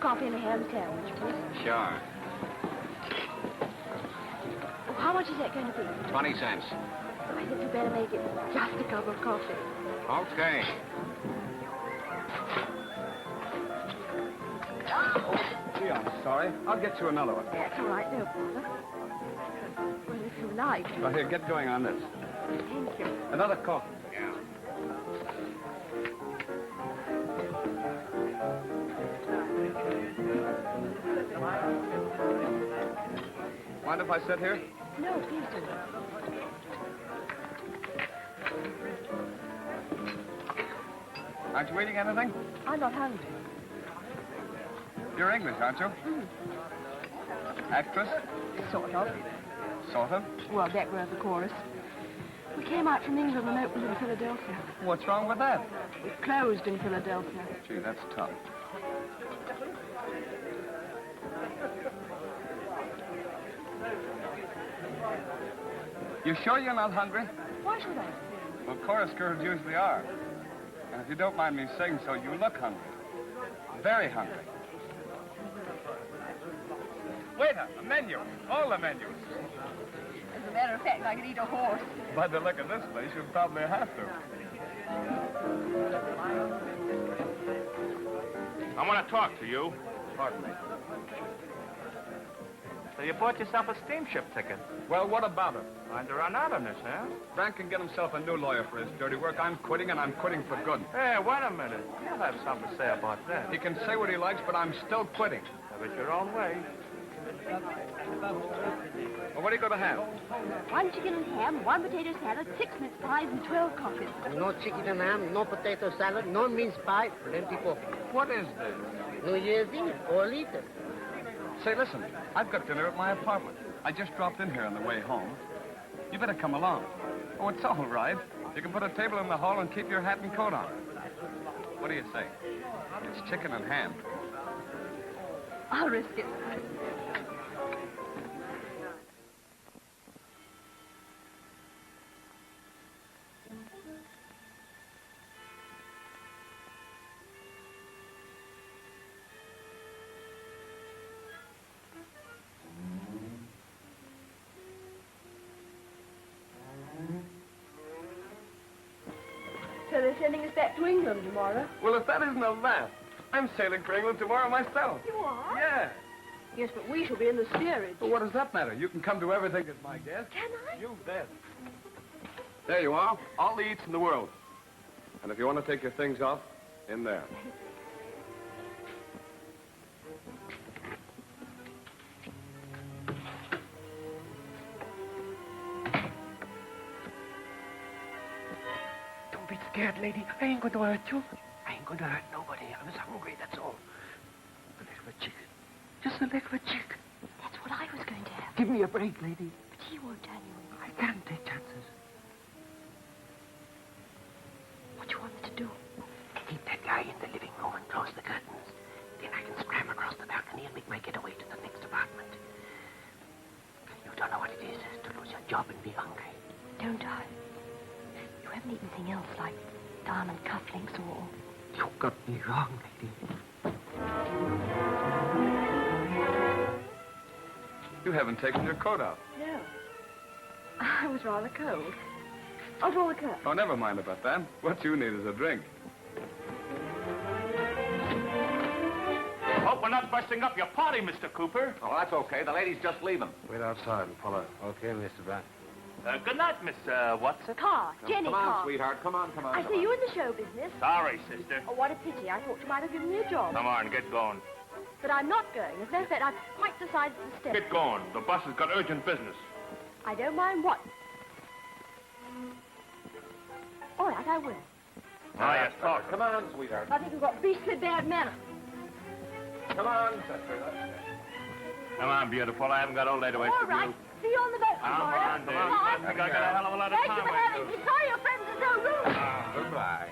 coffee and a ham sandwich, please. Sure. Oh, how much is that going to be? 20 cents. I think you better make it just a cup of coffee. Okay. Gee, I'm sorry. I'll get you another one. That's all right, no bother. Well, if you like. Well, here, get going on this. Thank you. Another coffee. Yeah. Mind if I sit here? No, please do. Aren't you eating anything? I'm not hungry. You're English, aren't you? Actress? Sort of. Sort of. Well, that was the chorus. We came out from England and opened in Philadelphia. What's wrong with that? We closed in Philadelphia. Gee, that's tough. You sure you're not hungry? Why should I? Well, chorus girls usually are. And if you don't mind me saying so, you look hungry. Very hungry. Waiter, a menu. All the menus. As a matter of fact, I could eat a horse. By the look of this place, you'll probably have to. I want to talk to you. Pardon me. So you bought yourself a steamship ticket. Well, what about it? Trying to run out on this, huh? Brant can get himself a new lawyer for his dirty work. I'm quitting, and I'm quitting for good. Hey, wait a minute. You'll have something to say about that. He can say what he likes, but I'm still quitting. Have it your own way. Well, what are you going to have? 1 chicken and ham, 1 potato salad, 6 mince pies, and 12 coffees. No chicken and ham, no potato salad, no mince pie, plenty coffee. What is this? New Year's Eve, or later. Say, listen, I've got dinner at my apartment. I just dropped in here on the way home. You better come along. Oh, it's all right. You can put a table in the hall and keep your hat and coat on. What do you say? It's chicken and ham. I'll risk it. So they're sending us back to England tomorrow? Well, if that isn't a laugh, I'm sailing for England tomorrow myself. You are? Yeah. Yes, but we shall be in the steerage. Well, what does that matter? You can come to everything as my guest. Can I? You bet. There you are. All the eats in the world. And if you want to take your things off, in there. Don't be scared, lady. I ain't going to hurt you. I ain't going to hurt nobody. I was hungry, that's all. A leg of a chicken. Just a leg of a chicken. That's what I was going to have. Give me a break, lady. But he won't tell you. I can't take chances. What do you want me to do? Keep that guy in the living room and close the curtains. Then I can scram across the balcony and make my getaway to the next apartment. You don't know what it is to lose your job and be hungry. Don't I? You haven't eaten anything else like diamond cufflinks or... You got me wrong, lady. You haven't taken your coat off. No. I was rather cold. I'll draw the curtain. Oh, never mind about that. What you need is a drink. Hope we're not busting up your party, Mr. Cooper. Oh, that's okay. The ladies just leave them. Wait outside and pull up. Okay, Mr. Brant. Good night, Miss, what's it? Carr, Jennie Come on, Carr. sweetheart. Come on, come on. I come see on. you in the show business. Sorry, sister. Oh, what a pity. I thought you might have given me a job. Come on, get going. But I'm not going. As a matter of fact, I've quite decided to stay. Get going. The bus has got urgent business. I don't mind what. All right, I will. Yes, talk. Come on, sweetheart. I think you've got beastly bad manners. Come on, sister. Come on, beautiful. I haven't got all day to wait All for right. you. See you on the boat Come tomorrow. on, dear. I think I got a hell of a lot of Thank you time for left. having me. Sorry your friends are so rude. Goodbye.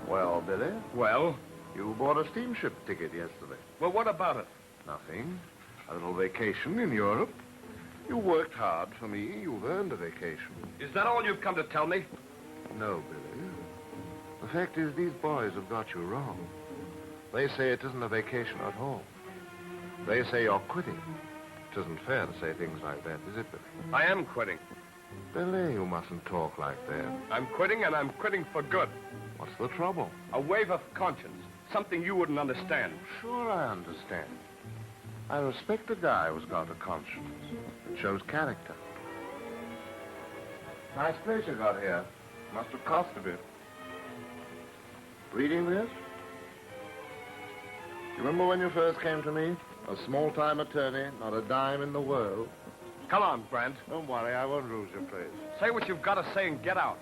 Well, Billy, Well? you bought a steamship ticket yesterday. Well, what about it? Nothing. A little vacation in Europe. You worked hard for me. You've earned a vacation. Is that all you've come to tell me? No, Billy. The fact is, these boys have got you wrong. They say it isn't a vacation at all. They say you're quitting. It isn't fair to say things like that, is it, Billy? I am quitting. Billy, you mustn't talk like that. I'm quitting, and I'm quitting for good. What's the trouble? A wave of conscience. Something you wouldn't understand. Sure, I understand. I respect a guy who's got a conscience. It shows character. Nice place you got here. Must have cost a bit. Reading this? You remember when you first came to me? A small-time attorney, not a dime in the world. Come on, Brant. Don't worry, I won't lose your place. Say what you've got to say and get out.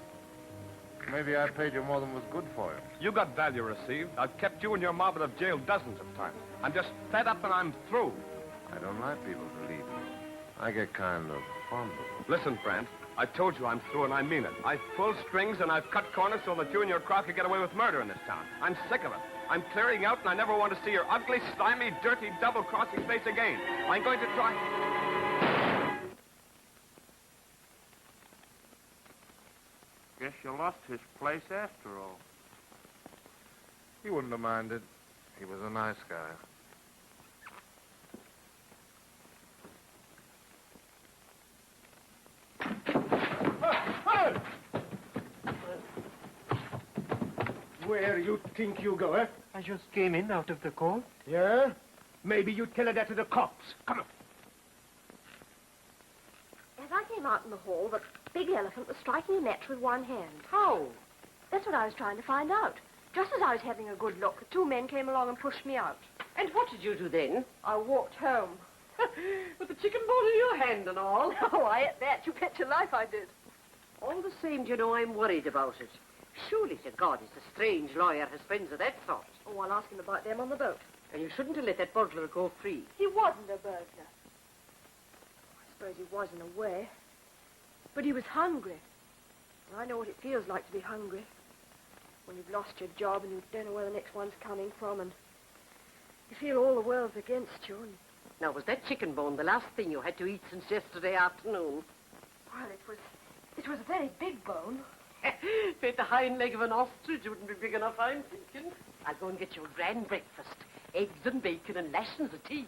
Maybe I paid you more than was good for you. You got value received. I've kept you and your mob out of jail dozens of times. I'm just fed up and I'm through. I don't like people to leave me. I get kind of fond of them. Listen, Brant, I told you I'm through and I mean it. I've pulled strings and I've cut corners so that you and your crowd could get away with murder in this town. I'm sick of it. I'm clearing out and I never want to see your ugly, slimy, dirty, double-crossing face again. I'm going to try... Guess you lost his place after all. He wouldn't have minded. He was a nice guy. Where you think you go, eh? I just came in out of the court. Yeah? Maybe you tell her that to the cops. Come on. As I came out in the hall, the big elephant was striking a match with one hand. How? That's what I was trying to find out. Just as I was having a good look, the two men came along and pushed me out. And what did you do then? I walked home. With the chicken bone in your hand and all. Oh, I ate that. You bet your life I did. All the same, do you know, I'm worried about it. Surely to God it's a strange lawyer has friends of that sort. Oh, I'll ask him about them on the boat. And you shouldn't have let that burglar go free. He wasn't a burglar. I suppose he was in a way. But he was hungry. And I know what it feels like to be hungry. When you've lost your job and you don't know where the next one's coming from and you feel all the world's against you. And... Now, was that chicken bone the last thing you had to eat since yesterday afternoon? Well, it was a very big bone. Bet the hind leg of an ostrich wouldn't be big enough, I'm thinking. I'll go and get you a grand breakfast. Eggs and bacon and lashings of tea.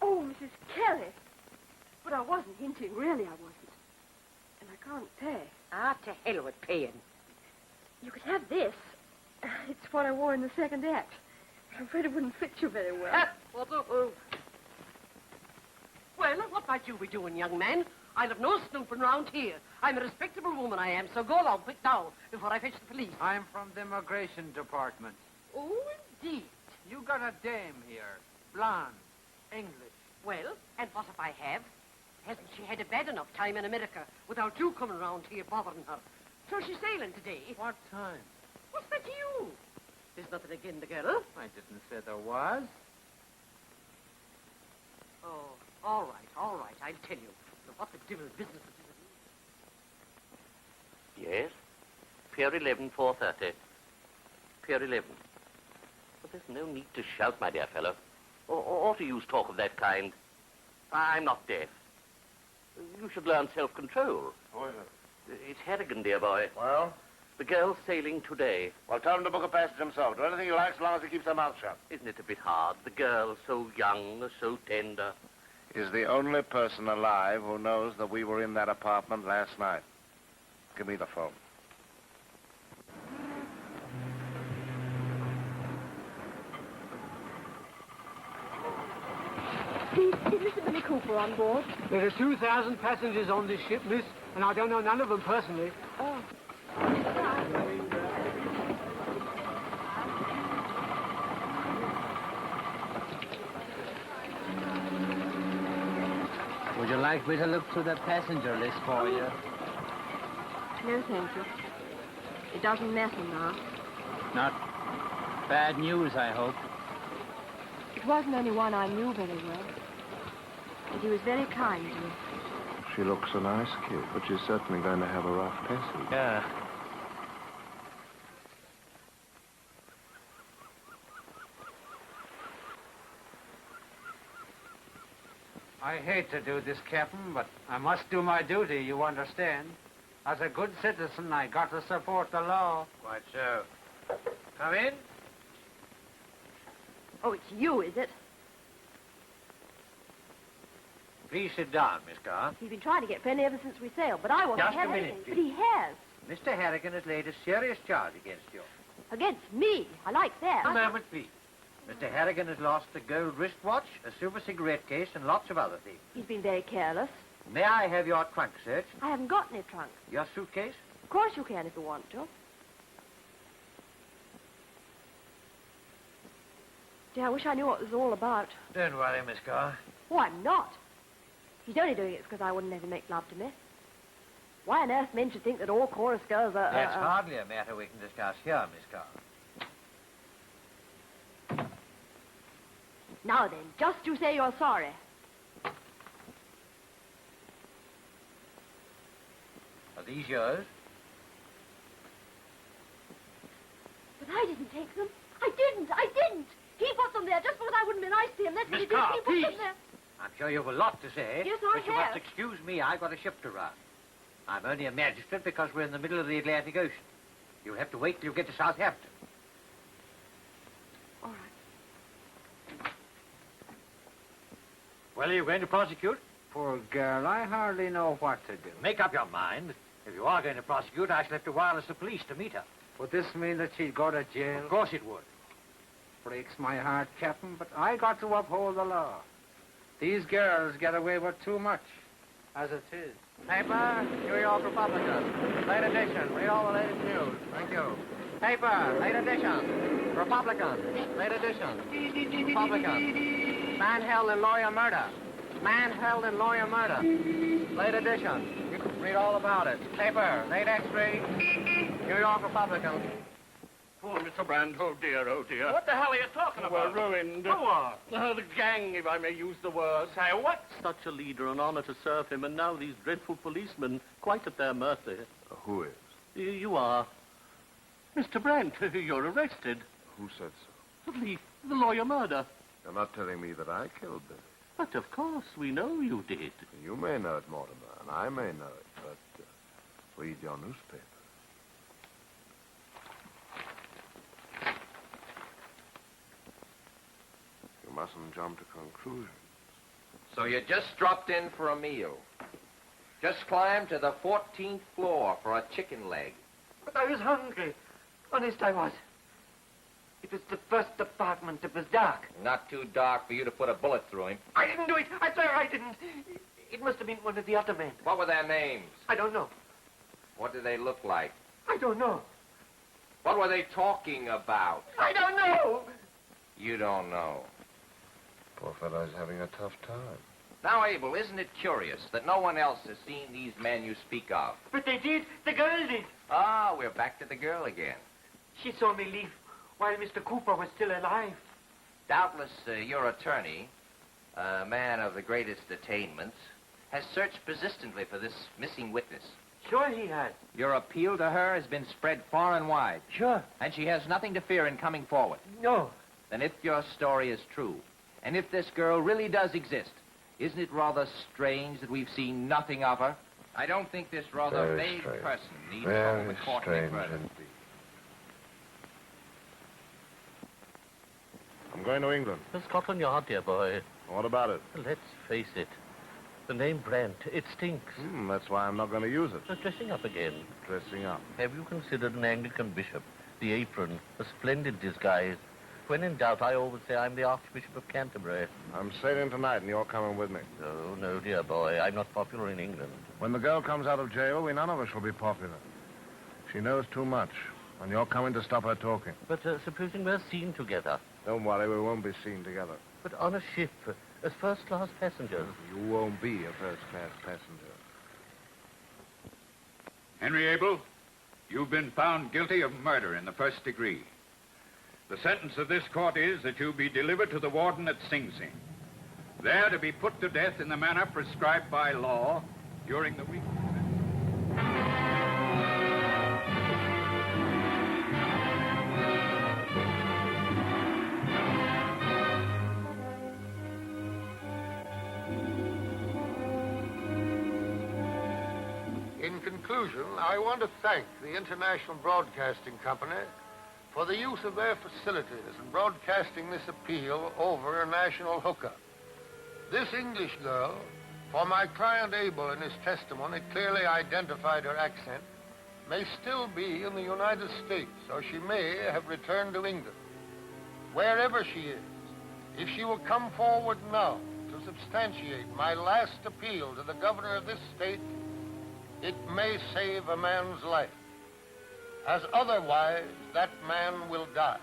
Oh, Mrs. Kelly. But I wasn't hinting, really I wasn't. And I can't pay. Ah, to hell with paying. You could have this. It's what I wore in the second act. I'm afraid it wouldn't fit you very well. What a hoop. Well, what might you be doing, young man? I'll have no snooping round here. I'm a respectable woman, I am, so go along quick now, before I fetch the police. I'm from the immigration department. Oh, indeed. You got a dame here, blonde, English. Well, and what if I have? Hasn't she had a bad enough time in America without you coming round here bothering her? So she's sailing today. What time? What's that to you? There's nothing again the girl. I didn't say there was. Oh, all right, I'll tell you. But what the devil's business it is. Yes? Pier 11, 4:30. Pier 11. But there's no need to shout, my dear fellow. Or to use talk of that kind. I'm not deaf. You should learn self-control. Who is it? It's Harrigan, dear boy. Well? The girl's sailing today. Well, tell him to book a passage himself. Do anything he likes as long as he keeps her mouth shut. Isn't it a bit hard? The girl, so young, so tender. He's the only person alive who knows that we were in that apartment last night. Give me the phone. Is Mr. Billy Cooper on board? There are 2,000 passengers on this ship, miss, and I don't know none of them personally. Oh. Would you like me to look through the passenger list for you? No, thank you. It doesn't matter now. Not bad news, I hope. It wasn't only one I knew very well. But he was very kind to me. She looks a nice kid, but she's certainly going to have a rough passage. Yeah. I hate to do this, Captain, but I must do my duty, you understand. As a good citizen, I got to support the law. Quite so. Come in. Oh, it's you, is it? Please sit down, Miss Carr. He's been trying to get friendly ever since we sailed, but I wasn't Just a having minute, anything. But he has. Mr. Harrigan has laid a serious charge against you. Against me. I like that. A moment, please. Mr. Harrigan has lost a gold wristwatch, a silver cigarette case, and lots of other things. He's been very careless. May I have your trunk searched? I haven't got any trunk. Your suitcase? Of course you can if you want to. Gee, I wish I knew what it was all about. Don't worry, Miss Carr. Oh, I'm not. He's only doing it because I wouldn't let him make love to me. Why on earth men should think that all chorus girls are... That's hardly a matter we can discuss here, Miss Carr. Now then, just you say you're sorry. Are these yours? But I didn't take them. I didn't. He put them there just because I wouldn't be nice to him. That's what Miss he did. Carr, He put please. them there. I'm sure you have a lot to say. Yes, I but you have. must excuse me. I've got a ship to run. I'm only a magistrate because we're in the middle of the Atlantic Ocean. You'll have to wait till you get to Southampton. All right. Well, are you going to prosecute? Poor girl, I hardly know what to do. Make up your mind. If you are going to prosecute, I shall have to wireless the police to meet her. Would this mean that she'd go to jail? Of course it would. Breaks my heart, Captain, but I got to uphold the law. These girls get away with too much, as it is. Paper, New York Republican. Late edition. Read all the latest news. Thank you. Paper, late edition. Republican. Late edition. Republican. Man held in lawyer murder. Man held in lawyer murder. Late edition. You can read all about it. Paper, late extra. New York Republican. Poor Mr. Brant, oh dear, oh dear. What the hell are you talking We're about? ruined. Who are? The gang, if I may use the word. Say what? Such a leader, an honor to serve him, and now these dreadful policemen, quite at their mercy. Who is? You are. Mr. Brant, you're arrested. Who said so? The lawyer murder. You're not telling me that I killed Billy. But of course, we know you did. You may know it, Mortimer, and I may know it, but read your newspaper. You mustn't jump to conclusions. So you just dropped in for a meal. Just climbed to the 14th floor for a chicken leg. But I was hungry. Honest, I was. It was the first apartment. It was dark. Not too dark for you to put a bullet through him. I didn't do it. I swear I didn't. It must have been one of the other men. What were their names? I don't know. What did they look like? I don't know. What were they talking about? I don't know. You don't know. Poor fellow's having a tough time. Now, Abel, isn't it curious that no one else has seen these men you speak of? But they did. The girl did. Ah, we're back to the girl again. She saw me leave while Mr. Cooper was still alive. Doubtless your attorney, a man of the greatest attainments, has searched persistently for this missing witness. Sure he had. Your appeal to her has been spread far and wide. Sure. And she has nothing to fear in coming forward. No. Then if your story is true, and if this girl really does exist, isn't it rather strange that we've seen nothing of her? I don't think this rather Very vague strange. person needs Very to the court any strange further. indeed. I'm going to England. Scotland Yard, dear boy. What about it? Let's face it. The name Brant, it stinks. That's why I'm not going to use it. Dressing up again. Dressing up. Have you considered an Anglican bishop? The apron, a splendid disguise. When in doubt, I always say I'm the Archbishop of Canterbury. I'm sailing tonight, and you're coming with me. Oh, no, dear boy. I'm not popular in England. When the girl comes out of jail, we none of us will be popular. She knows too much, and you're coming to stop her talking. But supposing we're seen together. Don't worry, we won't be seen together. But on a ship, as first-class passengers. You won't be a first-class passenger. Henry Abel, you've been found guilty of murder in the first degree. The sentence of this court is that you be delivered to the warden at Sing Sing, there to be put to death in the manner prescribed by law during the week. conclusion, I want to thank the International Broadcasting Company for the use of their facilities in broadcasting this appeal over a national hookup. This English girl, for my client Abel in his testimony clearly identified her accent, may still be in the United States, or she may have returned to England. Wherever she is, if she will come forward now to substantiate my last appeal to the governor of this state, it may save a man's life. As otherwise, that man will die.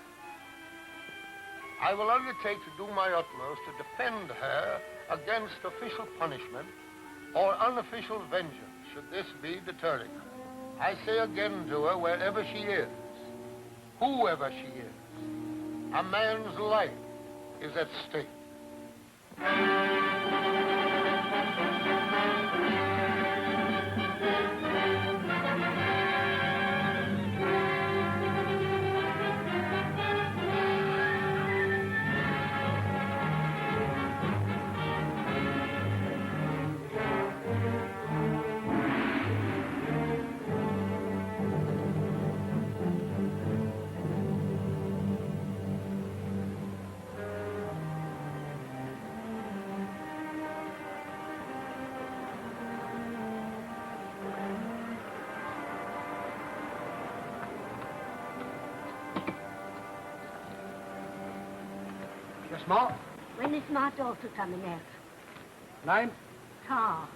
I will undertake to do my utmost to defend her against official punishment or unofficial vengeance, should this be deterring her. I say again to her, wherever she is, whoever she is, a man's life is at stake. Smart. When is my daughter coming out? Name? Carr.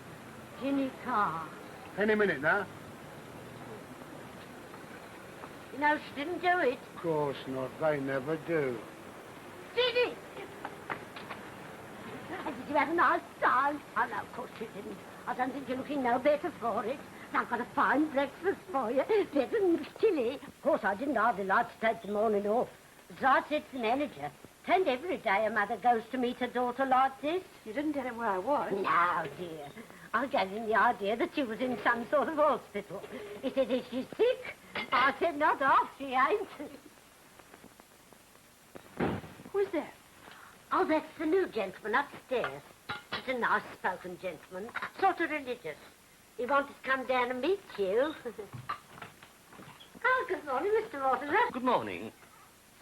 Jennie Carr. Any minute now. You know, she didn't do it. Of course not. They never do. Did it? Did you have a nice time? Oh, no, of course you didn't. I don't think you're looking no better for it. I've got a fine breakfast for you. Better than chilly. Of course, I didn't hardly like to take the morning off. As I said to the manager, and every day a mother goes to meet her daughter like this. You didn't tell him where I was. No, dear. I gave him the idea that she was in some sort of hospital. He said, is she sick? I said, not half, she ain't. Who's that? Oh, that's the new gentleman upstairs. He's a nice-spoken gentleman, sort of religious. He wanted to come down and meet you. Oh, good morning, Mr. Loder. Good morning.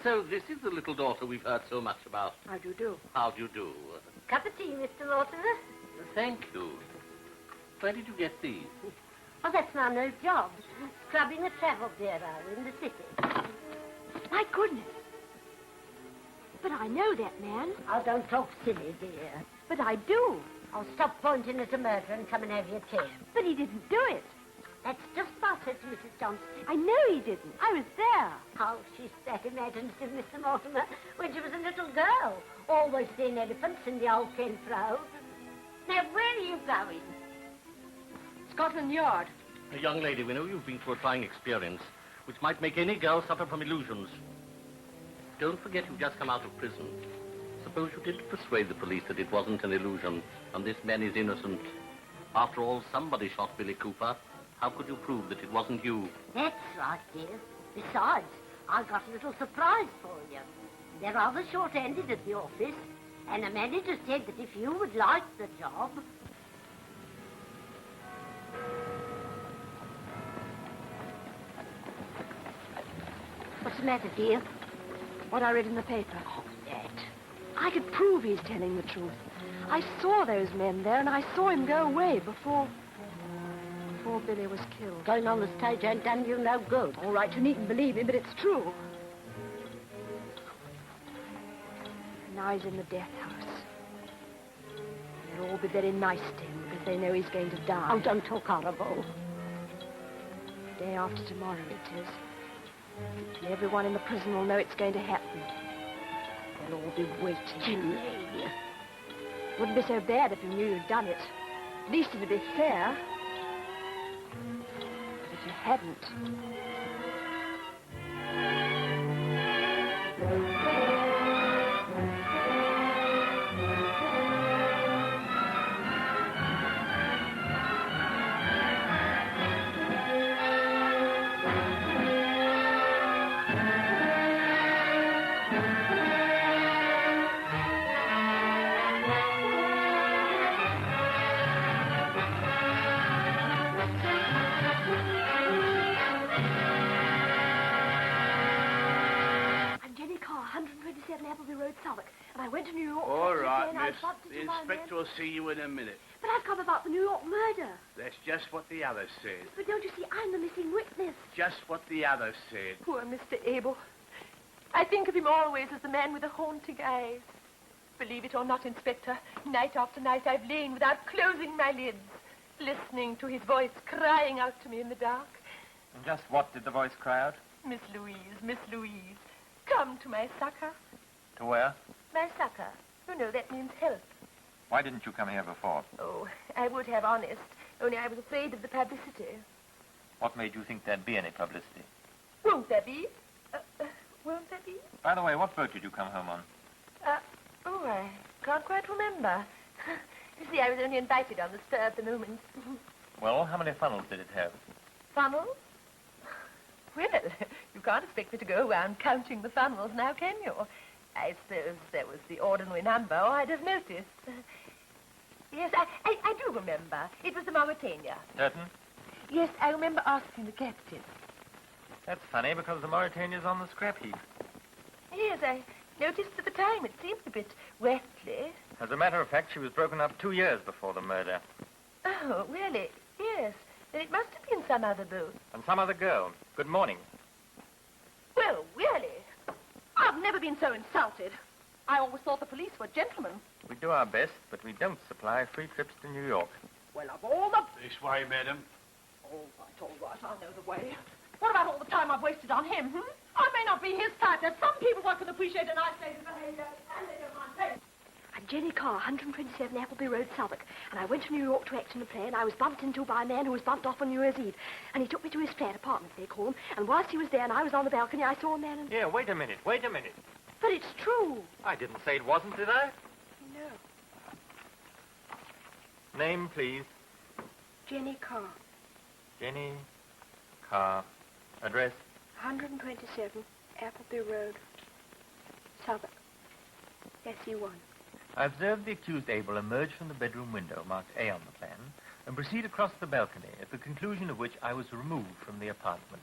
So this is the little daughter we've heard so much about. How do you do? How do you do? Cup of tea, Mr. Loder. Thank you. Where did you get these? Oh, that's my new job. Scrubbing a travel bureau in the city. My goodness. But I know that man. Oh, don't talk silly, dear. But I do. Oh, stop pointing at a murderer and come and have your tea. But he didn't do it. That's just what I said to Mrs. Johnson. I know he didn't. I was there. Oh, she's that imaginative, Mr. Mortimer, when she was a little girl. Always seeing elephants in the old Kent Road. Now, where are you going? Scotland Yard. A young lady, we know you've been through a trying experience, which might make any girl suffer from illusions. Don't forget you've just come out of prison. Suppose you did persuade the police that it wasn't an illusion, and this man is innocent. After all, somebody shot Billy Cooper. How could you prove that it wasn't you? That's right, dear. Besides, I've got a little surprise for you. They're rather short-handed at the office, and the manager said that if you would like the job... What's the matter, dear? What I read in the paper. Oh, that. I could prove he's telling the truth. I saw those men there, and I saw him go away before Billy was killed. Going on the stage ain't done you no good. All right, you needn't believe me, but it's true. Now he's in the death house. They'll all be very nice to him because they know he's going to die. Oh, don't talk horrible. Day after tomorrow it is. And everyone in the prison will know it's going to happen. They'll all be waiting. Jennie. Wouldn't be so bad if you knew you'd done it. At least it'd be fair. But if you hadn't... 127 Appleby Road, Southwark. And I went to New York. All right, and I miss. bumped The into my inspector man. will see you in a minute. But I've come about the New York murder. That's just what the others said. But don't you see, I'm the missing witness. Just what the others said. Poor Mr. Abel. I think of him always as the man with the haunting eyes. Believe it or not, Inspector, night after night I've lain without closing my lids, listening to his voice crying out to me in the dark. And just what did the voice cry out? Miss Louise, come to my succor. To where? My succor. You know, that means help. Why didn't you come here before? Oh, I would have, honest. Only I was afraid of the publicity. What made you think there'd be any publicity? Won't there be? Won't there be? By the way, what boat did you come home on? I can't quite remember. You see, I was only invited on the spur of the moment. Well, how many funnels did it have? Funnels? Well, you can't expect me to go around counting the funnels now, can you? I suppose that was the ordinary number, or I'd have noticed. Yes, I do remember. It was the Mauretania. Certain? Yes, I remember asking the captain. That's funny, because the Mauretania's on the scrap heap. Yes, I noticed at the time it seemed a bit wetly. As a matter of fact, she was broken up 2 years before the murder. Oh, really? Yes. Then it must have been some other boat. And some other girl. Good morning. Well, really? I've never been so insulted. I always thought the police were gentlemen. We do our best, but we don't supply free trips to New York. Well, of all the... This way, madam. All right, I know the way. What about all the time I've wasted on him, I may not be his type. There's some people who can appreciate a nice lady's behavior, and they don't mind paying. I'm Jennie Carr, 127 Appleby Road, Southwark. And I went to New York to act in a play, and I was bumped into by a man who was bumped off on New Year's Eve. And he took me to his flat apartment, they call him. And whilst he was there and I was on the balcony, I saw a man and... Here, wait a minute. But it's true. I didn't say it wasn't, did I? No. Name, please. Jennie Carr. Jennie Carr. Address? 127 Appleby Road, Southwark. SE1. I observed the accused Abel emerge from the bedroom window, marked A on the plan, and proceed across the balcony, at the conclusion of which I was removed from the apartment.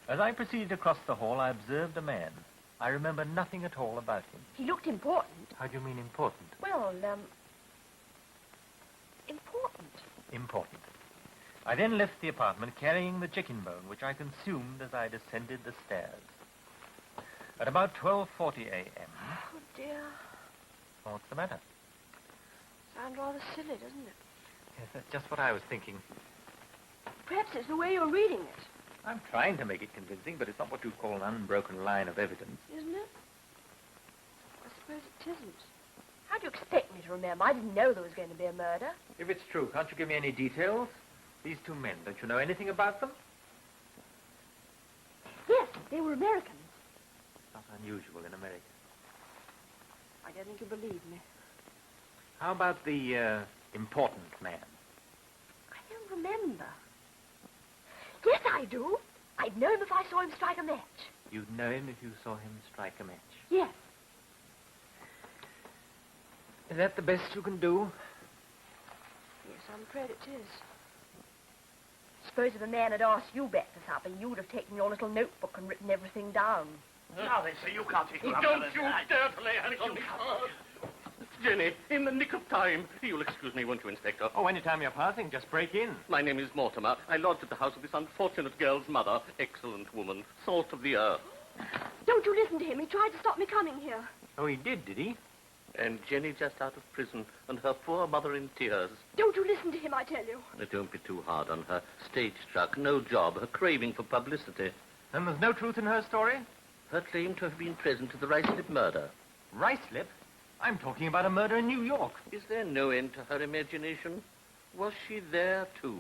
As I proceeded across the hall, I observed a man. I remember nothing at all about him. He looked important. How do you mean important? Well, important. Important. I then left the apartment carrying the chicken bone, which I consumed as I descended the stairs. At about 12:40 a.m. Oh, dear. What's the matter? Sounds rather silly, doesn't it? Yes, that's just what I was thinking. Perhaps it's the way you're reading it. I'm trying to make it convincing, but it's not what you call an unbroken line of evidence. Isn't it? I suppose it isn't. How do you expect me to remember? I didn't know there was going to be a murder. If it's true, can't you give me any details? These two men, don't you know anything about them? Yes, they were Americans. Not unusual in America. I don't think you believe me. How about the, important man? I don't remember. Yes, I do. I'd know him if I saw him strike a match. You'd know him if you saw him strike a match. Yes. Is that the best you can do? Yes, I'm afraid it is. Suppose if a man had asked you back to supper, you'd have taken your little notebook and written everything down. Now then, sir, you can't take her up. Don't you dare to lay hands on me. Jenny, in the nick of time. You'll excuse me, won't you, Inspector? Oh, anytime you're passing, just break in. My name is Mortimer. I lodge at the house of this unfortunate girl's mother. Excellent woman. Salt of the earth. Don't you listen to him. He tried to stop me coming here. Oh, he did he? And Jenny just out of prison, and her poor mother in tears. Don't you listen to him, I tell you. Now, don't be too hard on her. Stage-struck, no job, her craving for publicity. And there's no truth in her story? Her claim to have been present to the Ruislip murder. Ruislip? I'm talking about a murder in New York. Is there no end to her imagination? Was she there, too?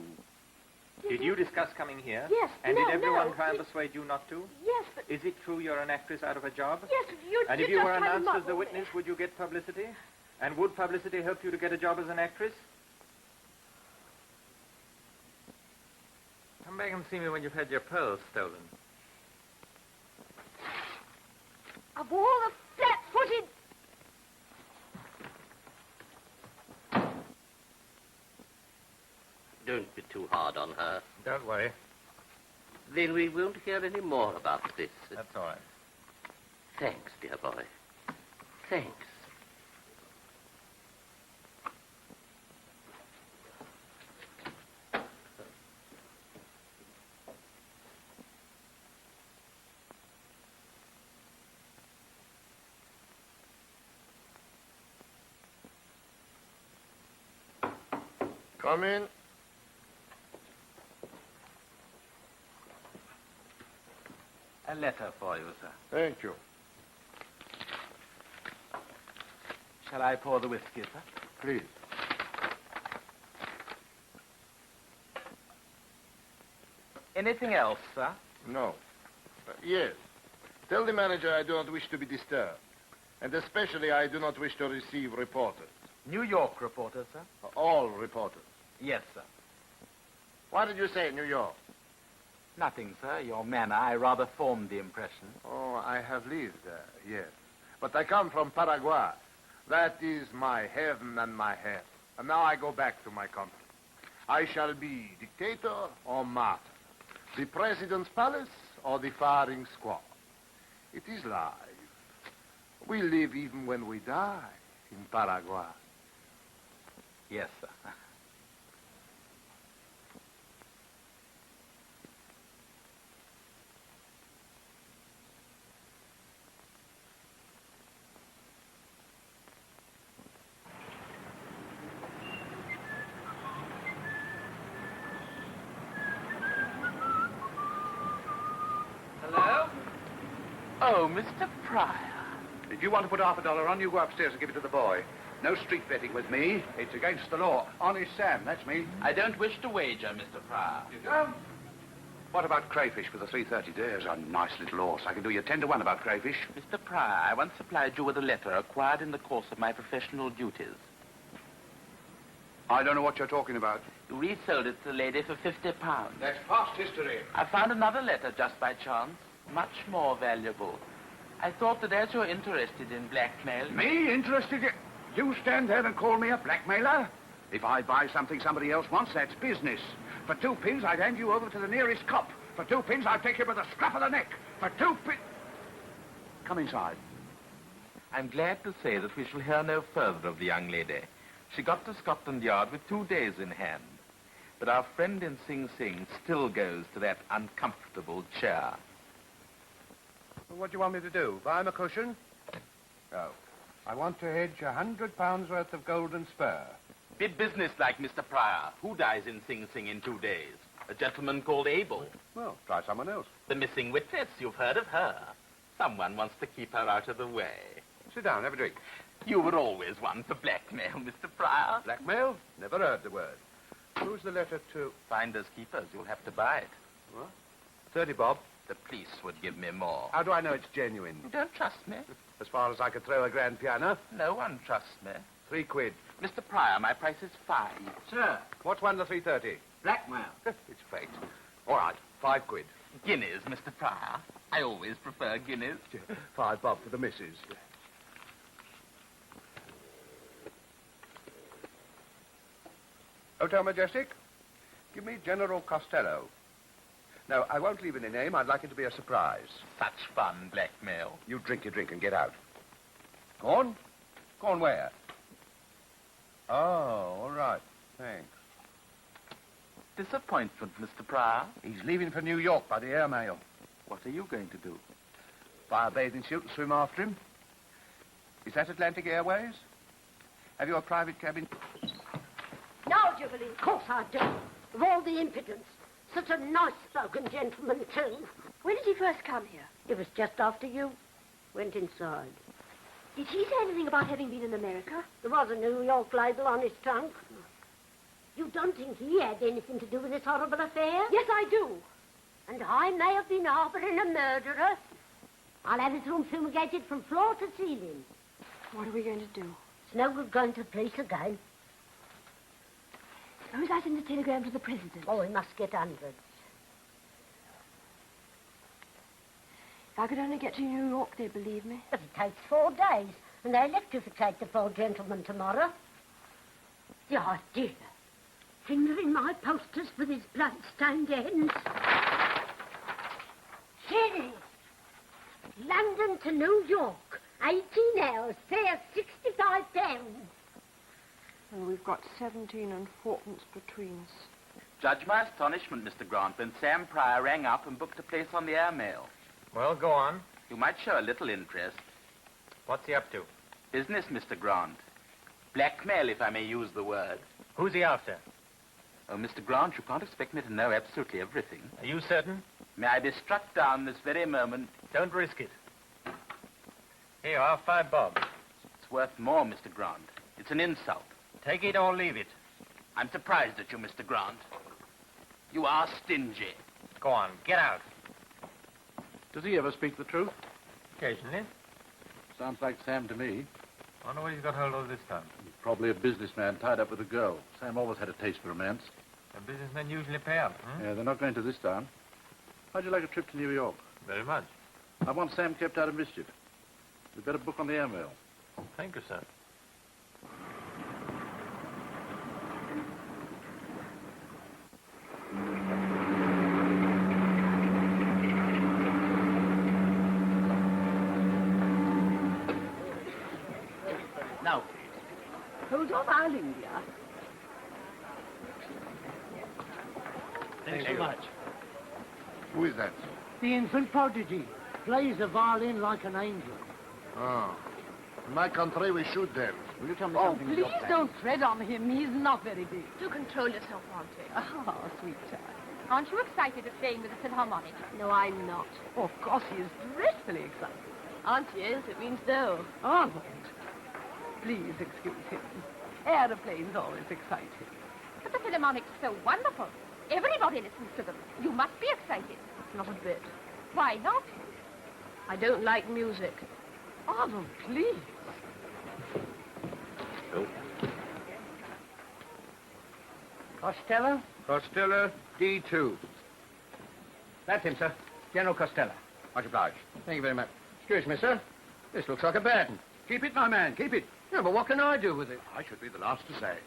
Did you discuss coming here? Yes. And no, did everyone no. try and persuade you not to? Yes, but... Is it true you're an actress out of a job? Yes, you... And if you were announced as the witness, would you get publicity? And would publicity help you to get a job as an actress? Come back and see me when you've had your pearls stolen. Of all the flat-footed... Don't be too hard on her. Don't worry. Then we won't hear any more about this. That's all right. Thanks, dear boy. Thanks. Come in. A letter for you, sir. Thank you. Shall I pour the whiskey, sir? Please. Anything else, sir? No. Yes. Tell the manager I do not wish to be disturbed. And especially I do not wish to receive reporters. New York reporter, sir? All reporters. Yes, sir. What did you say, New York? Nothing, sir. Your manner, I rather formed the impression. Oh, I have lived there, yes. But I come from Paraguay. That is my heaven and my hell. And now I go back to my country. I shall be dictator or martyr. The president's palace or the firing squad. It is life. We live even when we die in Paraguay. Yes, sir. Hello? Oh, Mr. Pryor. If you want to put $50 on, you go upstairs and give it to the boy. No street betting with me. It's against the law. Honest Sam, that's me. I don't wish to wager, Mr. Pryor. You don't? What about crayfish with the 330? There's a nice little horse. I can do you 10 to 1 about crayfish. Mr. Pryor, I once supplied you with a letter acquired in the course of my professional duties. I don't know what you're talking about. You resold it to the lady for £50. That's past history. I found another letter just by chance, much more valuable. I thought that as you're interested in blackmail... Me? Interested? You stand there and call me a blackmailer? If I buy something somebody else wants, that's business. For 2 pins, I'd hand you over to the nearest cop. For 2 pins, I'd take you by the scruff of the neck. For 2 pins... Come inside. I'm glad to say that we shall hear no further of the young lady. She got to Scotland Yard with 2 days in hand. But our friend in Sing Sing still goes to that uncomfortable chair. What do you want me to do? Buy him a cushion? No. I want to hedge £100 worth of gold and spur. Be businesslike, Mr. Pryor. Who dies in Sing Sing in 2 days? A gentleman called Abel. Well, try someone else. The missing witness. You've heard of her. Someone wants to keep her out of the way. Sit down, have a drink. You were always one for blackmail, Mr. Pryor. Blackmail? Never heard the word. Who's the letter to? Finders keepers. You'll have to buy it. What? 30 bob. The police would give me more. How do I know it's genuine? You don't trust me? As far as I could throw a grand piano. No one trusts me. 3 quid. Mr. Pryor, my price is 5. Sir, What's one to 330? blackmail. It's fate. All right, 5 quid. Guineas, Mr. Pryor. I always prefer guineas. 5 bob for the missus. Hotel Majestic? Give me General Costello. No, I won't leave any name. I'd like it to be a surprise. Such fun, blackmail. You drink your drink and get out. Gone? Gone where? Oh, all right. Thanks. Disappointment, Mr. Pryor. He's leaving for New York by the airmail. What are you going to do? Buy a bathing suit and swim after him. Is that Atlantic Airways? Have you a private cabin? No, Jubilee, of course I do. Of all the impudence. Such a nice-spoken gentleman, too. When did he first come here? It was just after you went inside. Did he say anything about having been in America? There was a New York label on his trunk. You don't think he had anything to do with this horrible affair? Yes, I do. And I may have been harbouring a murderer. I'll have his room fumigated from floor to ceiling. What are we going to do? It's no good going to the police again. Suppose I send a telegram to the president. Oh, we must get hundreds. If I could only get to New York, they'd believe me. But it takes 4 days, and they electrificate the poor gentleman tomorrow. The idea. Fingering my posters with his blood-stained hands. Serious. London to New York, 18 hours, fare £65. And we've got 17 and fourpence between us. Judge my astonishment, Mr. Grant, when Sam Pryor rang up and booked a place on the airmail. Well, go on. You might show a little interest. What's he up to? Business, Mr. Grant. Blackmail, if I may use the word. Who's he after? Oh, Mr. Grant, you can't expect me to know absolutely everything. Are you certain? May I be struck down this very moment? Don't risk it. Here you are, £5. It's worth more, Mr. Grant. It's an insult. Take it or leave it. I'm surprised at you, Mr. Grant. You are stingy. Go on, get out. Does he ever speak the truth? Occasionally. Sounds like Sam to me. I wonder what he's got hold of this time. He's probably a businessman tied up with a girl. Sam always had a taste for romance. And businessmen usually pay up, huh? Yeah, they're not going to this town. How'd you like a trip to New York? Very much. I want Sam kept out of mischief. We'd better book on the airmail. Thank you, sir. Now, hold on, I'll India. Thanks so much. Who is that? The infant prodigy. Plays the violin like an angel. Oh. In my country, we shoot them. Will you tell me Oh, something? please don't tread on him. He's not very big. Do control yourself, Auntie. Oh, sweet child. Aren't you excited at playing with the philharmonic? No, I'm not. Oh, of course, he is dreadfully excited. Auntie is. It means no. Arnold, please excuse him. Aeroplanes always excite him. But the philharmonic's so wonderful. Everybody listens to them. You must be excited. Not a bit. Why not? I don't like music. Arnold, please. Oh. Costello? Costello, D2. That's him, sir. General Costello. Much obliged. Thank you very much. Excuse me, sir. This looks like a bad one. Keep it, my man, keep it. Yeah, but what can I do with it? I should be the last to say.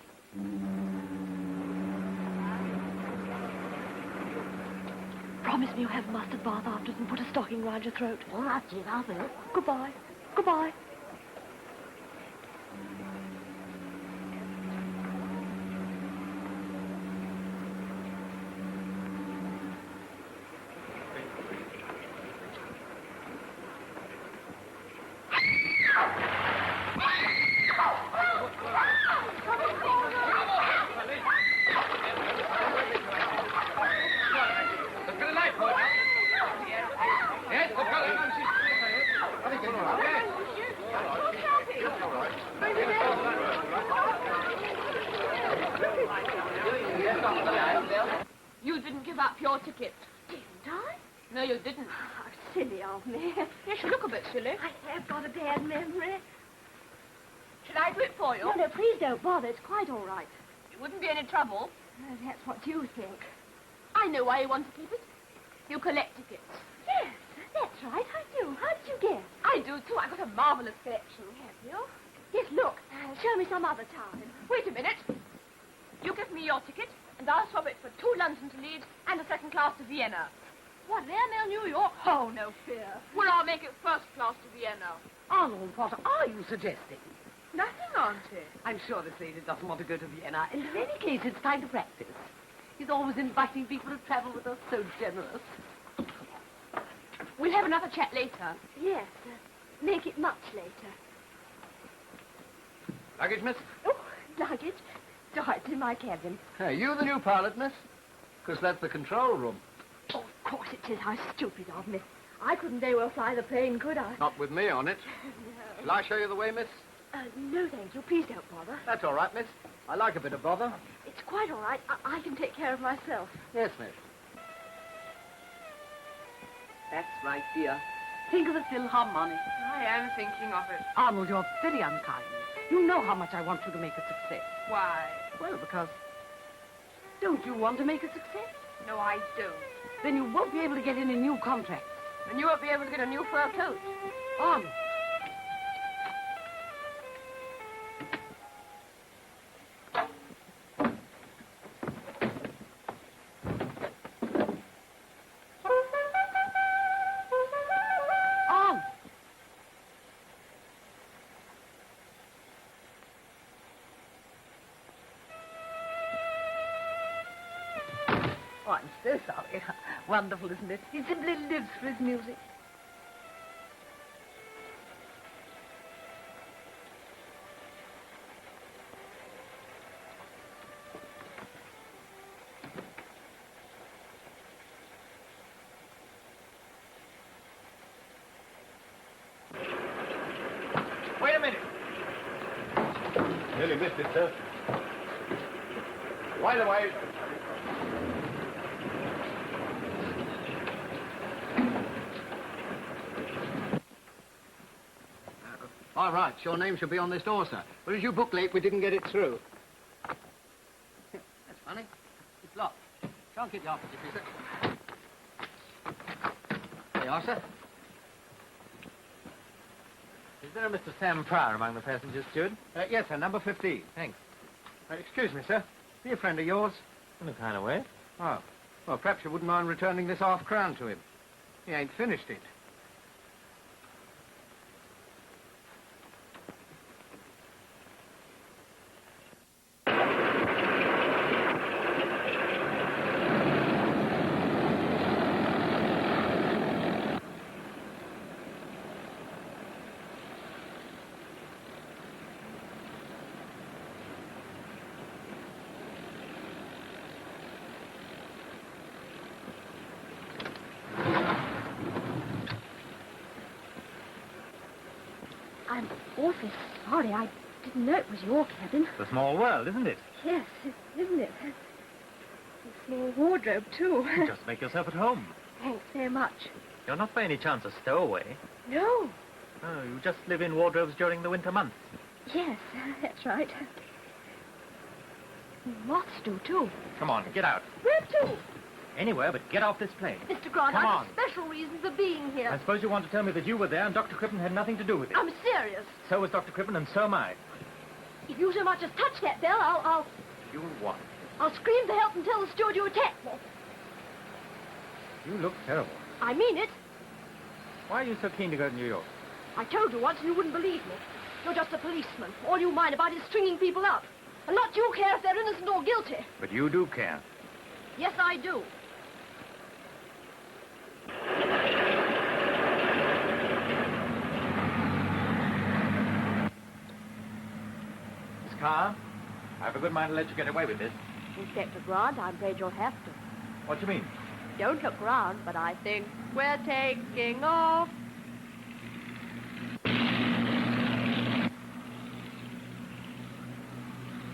Promise me you'll have mustard bath afterwards and put a stocking round your throat. All right, dear, I will. Goodbye. Goodbye. You didn't give up your ticket. Didn't I? No, you didn't. How silly of me. Yes, you look a bit silly. I have got a bad memory. Should I do it for you? No, no, please don't bother. It's quite all right. It wouldn't be any trouble. That's what you think. I know why you want to keep it. You collect tickets. Yes, that's right. I do. How did you guess? I do, too. I've got a marvelous collection. Have you? Yes, look. Show me some other time. Wait a minute. You give me your ticket, and I'll swap it for 2 London to Leeds and a second class to Vienna. What, an airmail New York? Oh, no fear. Well, I'll make it first class to Vienna. Arnold, what are you suggesting? Nothing, Auntie. I'm sure this lady doesn't want to go to Vienna. And in any case, it's time to practice. He's always inviting people to travel with us. So generous. We'll have another chat later. Yes, make it much later. Luggage, miss? Oh, luggage. Oh, it's in my cabin. Hey, you the new pilot, miss? Because that's the control room. Oh, of course it is. How stupid of me. I couldn't very well fly the plane, could I? Not with me on it. No. Shall I show you the way, miss? No, thank you. Please don't bother. That's all right, miss. I like a bit of bother. It's quite all right. I can take care of myself. Yes, miss. That's right, dear. Think of the philharmonic. I am thinking of it. Arnold, you're very unkind. You know how much I want you to make a success. Why? Well, because... Don't you want to make a success? No, I don't. Then you won't be able to get any new contracts. And you won't be able to get a new fur coat. Arnold. Oh, I'm so sorry. Wonderful, isn't it? He simply lives for his music. Wait a minute. Nearly missed it, sir. Wide away. All right, your name should be on this door, sir. But as you booked late, we didn't get it through. That's funny. It's locked. Can't get the office if you sir. There you are, sir. Is there a Mr. Sam Pryor among the passengers, steward? Yes, sir, number 15. Thanks. Excuse me, sir. Be a friend of yours? In a kind of way. Oh. Well, perhaps you wouldn't mind returning this half-crown to him. He ain't finished it. I'm awfully sorry. I didn't know it was your cabin. It's a small world, isn't it? Yes, isn't it? A small wardrobe, too. Just make yourself at home. Thanks very much. You're not by any chance a stowaway. No. Oh, you just live in wardrobes during the winter months. Yes, that's right. Moths do, too. Come on, get out. Where to? Anywhere, but get off this plane. Mr. Grant, Come I've on. special reasons for being here. I suppose you want to tell me that you were there and Dr. Crippen had nothing to do with it. I'm serious. So was Dr. Crippen, and so am I. If you so much as touch that bell, I'll You what? scream for help and tell the steward you attacked me. You look terrible. I mean it. Why are you so keen to go to New York? I told you once and you wouldn't believe me. You're just a policeman. All you mind about is stringing people up. And not you care if they're innocent or guilty. But you do care. Yes, I do. Miss Carr, I've a good mind to let you get away with this. Inspector Grant, I'm afraid you'll have to. What do you mean? Don't look round, but I think we're taking off.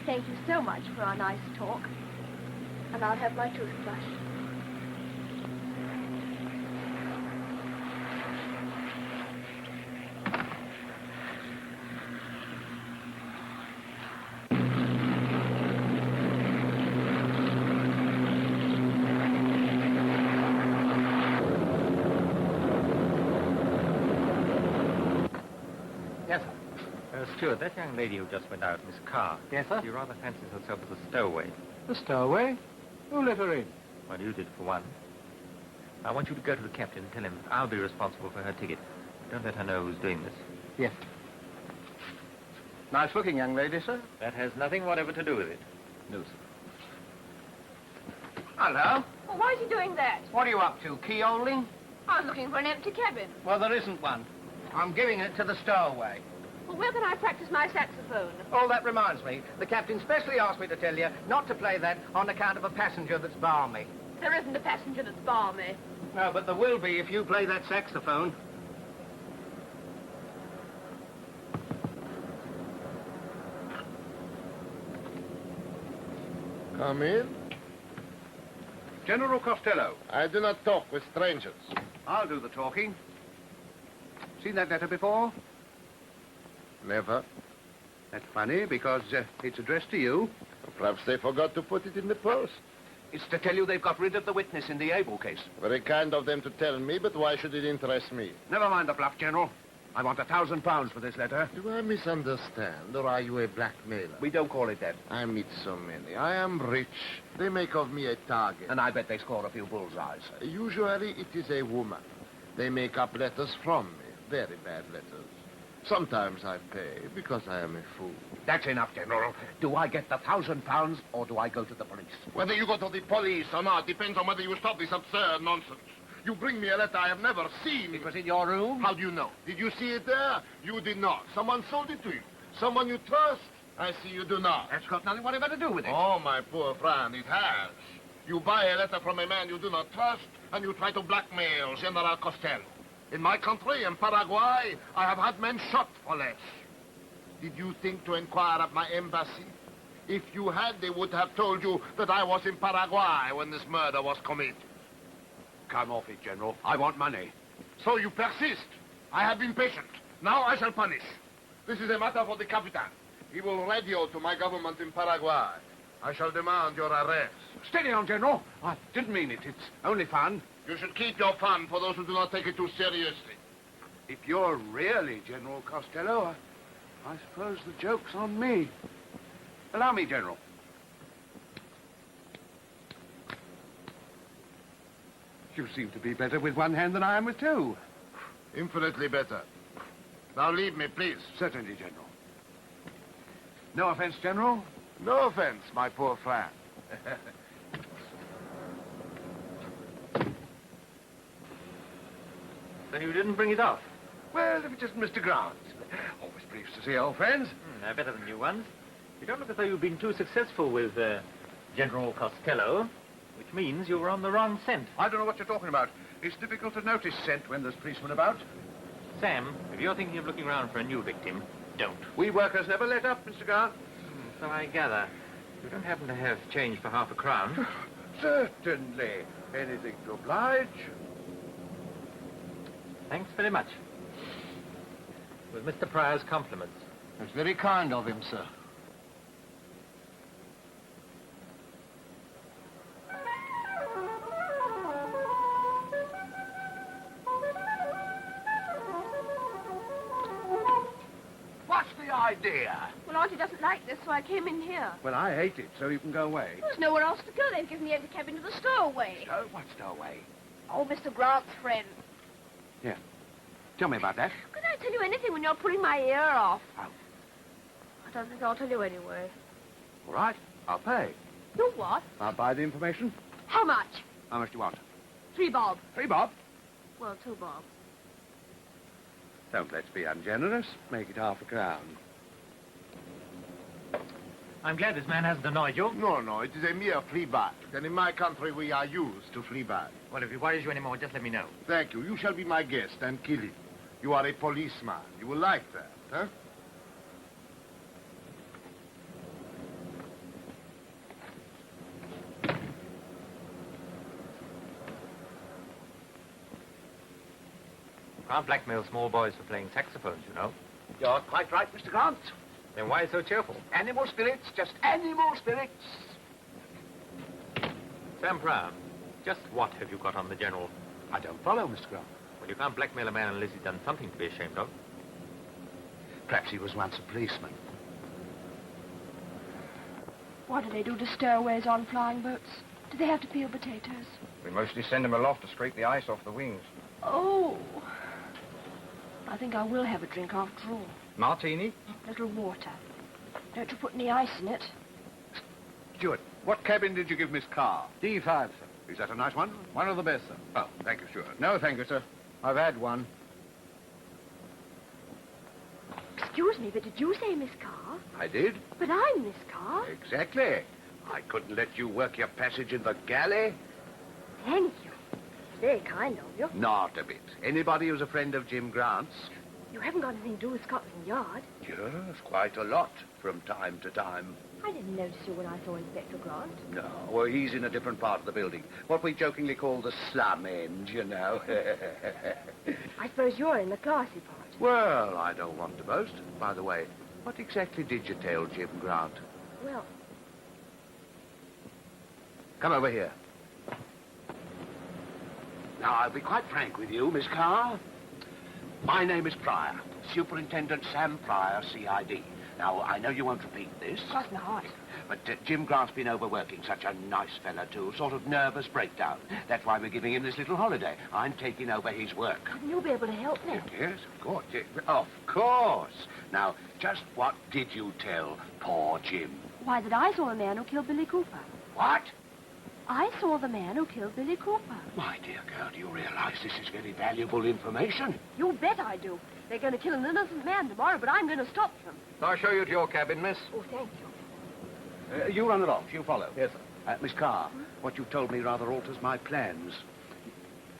Thank you so much for our nice talk. And I'll have my toothbrush. Yes, sir. Stuart, that young lady who just went out, Miss Carr. Yes, sir? She rather fancies herself as a stowaway. The stowaway? Who let her in? Well, you did, for one. I want you to go to the captain and tell him I'll be responsible for her ticket. Don't let her know who's doing this. Yes. Nice-looking young lady, sir. That has nothing whatever to do with it. No, sir. Hello. Well, why is he doing that? What are you up to, keyholing? I was looking for an empty cabin. Well, there isn't one. I'm giving it to the stowaway. Well, where can I practice my saxophone? Oh, that reminds me. The captain specially asked me to tell you not to play that on account of a passenger that's balmy. There isn't a passenger that's balmy. No, but there will be if you play that saxophone. Come in. General Costello. I do not talk with strangers. I'll do the talking. Seen that letter before? Never. That's funny, because it's addressed to you. Perhaps they forgot to put it in the post. It's to tell you they've got rid of the witness in the Abel case. Very kind of them to tell me, but why should it interest me? Never mind the bluff, General. I want £1,000 for this letter. Do I misunderstand, or are you a blackmailer? We don't call it that. I meet so many. I am rich. They make of me a target. And I bet they score a few bullseyes. Usually it is a woman. They make up letters from me. Very bad letters. Sometimes I pay because I am a fool. That's enough, General. Do I get the £1,000 or do I go to the police? Whether you go to the police or not depends on whether you stop this absurd nonsense. You bring me a letter I have never seen. It was in your room? How do you know? Did you see it there? You did not. Someone sold it to you. Someone you trust? I see you do not. That's got nothing whatever to do with it. Oh, my poor friend, it has. You buy a letter from a man you do not trust, and you try to blackmail General Costello. In my country, in Paraguay, I have had men shot for less. Did you think to inquire at my embassy? If you had, they would have told you that I was in Paraguay when this murder was committed. Come off it, General. I want money. So you persist. I have been patient. Now I shall punish. This is a matter for the Capitan. He will radio to my government in Paraguay. I shall demand your arrest. Steady on, General. I didn't mean it. It's only fun. You should keep your fun for those who do not take it too seriously. If you're really General Costello, I suppose the joke's on me. Allow me, General. You seem to be better with one hand than I am with two. Infinitely better. Now leave me, please. Certainly, General. No offense, General. No offense, my poor friend. Then you didn't bring it off? Well, if it isn't Mr. Grant. Always pleased to see old friends. They're better than new ones. You don't look as though you've been too successful with General Costello, which means you were on the wrong scent. I don't know what you're talking about. It's difficult to notice scent when there's policemen about. Sam, if you're thinking of looking around for a new victim, don't. We workers never let up, Mr. Grant. So I gather. You don't happen to have change for half a crown? Certainly. Anything to oblige. Thanks very much. With Mr. Pryor's compliments. That's very kind of him, sir. What's the idea? Well, Auntie doesn't like this, so I came in here. Well, I hate it, so you can go away. There's nowhere else to go. They've given me every cabin to the stowaway. What stowaway? Oh, Mr. Grant's friend. Yeah. Tell me about that. Couldn't I tell you anything when you're pulling my ear off? How? I don't think I'll tell you anyway. All right. I'll pay. You what? I'll buy the information. How much? How much do you want? 3 bob. 3 bob? Well, 2 bob. Don't let's be ungenerous. Make it half a crown. I'm glad this man hasn't annoyed you. No, it is a mere flea bite. And in my country, we are used to flea bite. Well, if he worries you anymore, just let me know. Thank you. You shall be my guest and kill him. You are a policeman. You will like that, huh? You can't blackmail small boys for playing saxophones, you know. You're quite right, Mr. Grant. Then why so cheerful? Animal spirits, just animal spirits. Sam Pryor, just what have you got on the General? I don't follow, Mr. Grant. Well, you can't blackmail a man unless he's done something to be ashamed of. Perhaps he was once a policeman. What do they do to stowaways on flying boats? Do they have to peel potatoes? We mostly send them aloft to scrape the ice off the wings. Oh. I think I will have a drink after all. Martini? A little water. Don't you put any ice in it? Stewart, what cabin did you give Miss Carr? D5, sir. Is that a nice one? One of the best, sir. Oh, thank you, Stewart. No, thank you, sir. I've had one. Excuse me, but did you say Miss Carr? I did. But I'm Miss Carr. Exactly. I couldn't let you work your passage in the galley. Thank you. Very kind of you. Not a bit. Anybody who's a friend of Jim Grant's. You haven't got anything to do with Scotland Yard. Yes, quite a lot from time to time. I didn't notice you when I saw Inspector Grant. No, well, he's in a different part of the building. What we jokingly call the slum end, you know. I suppose you're in the classy part. Well, I don't want to boast. By the way, what exactly did you tell Jim Grant? Well... Come over here. Now, I'll be quite frank with you, Miss Carr. My name is Pryor, Superintendent Sam Pryor, CID. Now, I know you won't repeat this. Of course not. But Jim Grant's been overworking. Such a nice fella, too. Sort of nervous breakdown. That's why we're giving him this little holiday. I'm taking over his work. Couldn't you be able to help me? Yes, of course. Yes, of course. Now, just what did you tell poor Jim? Why, that I saw the man who killed Billy Cooper. What? I saw the man who killed Billy Cooper. My dear girl, do you realize this is very valuable information? You bet I do. They're going to kill an innocent man tomorrow, but I'm going to stop them. I'll show you to your cabin, miss. Oh, thank you. You run along. You follow. Yes, sir. Miss Carr, what you told me rather alters my plans.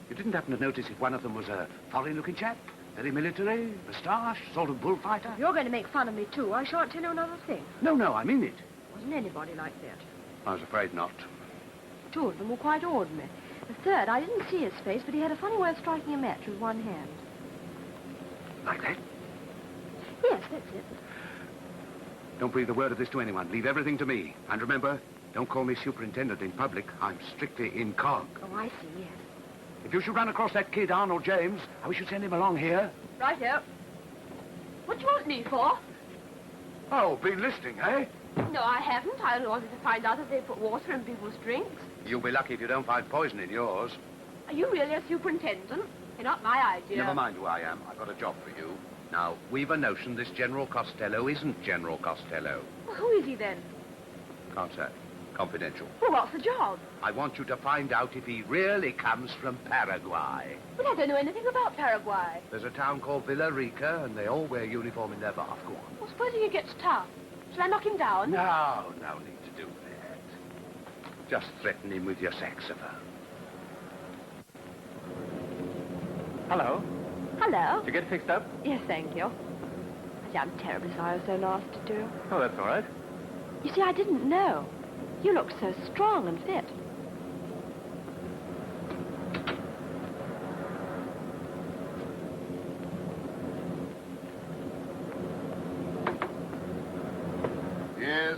You didn't happen to notice if one of them was a foreign-looking chap? Very military, moustache, sort of bullfighter? You're going to make fun of me, too. I shan't tell you another thing. No, I mean it. Wasn't anybody like that. I was afraid not. 2 of them were quite ordinary. The third, I didn't see his face, but he had a funny way of striking a match with one hand. Like that? Yes, that's it. Don't breathe a word of this to anyone. Leave everything to me. And remember, don't call me superintendent in public. I'm strictly incog. Oh, I see, yes. If you should run across that kid, Arnold James, I wish you'd send him along here. Righto. What do you want me for? Oh, been listening, eh? No, I haven't. I only wanted to find out if they put water in people's drinks. You'll be lucky if you don't find poison in yours. Are you really a superintendent? You're not my idea. Never mind who I am. I've got a job for you. Now, we've a notion this General Costello isn't General Costello. Well, who is he then? Can't say. Confidential. Well, what's the job? I want you to find out if he really comes from Paraguay. Well, I don't know anything about Paraguay. There's a town called Villa Rica, and they all wear uniform in their bath. Go on. Well, supposing he gets tough. Shall I knock him down? No need to do that. Just threaten him with your saxophone. Hello. Hello. Did you get fixed up? Yes, thank you. I'm terribly sorry I was so nasty, too. Oh, that's all right. You see, I didn't know. You looked so strong and fit. Yes?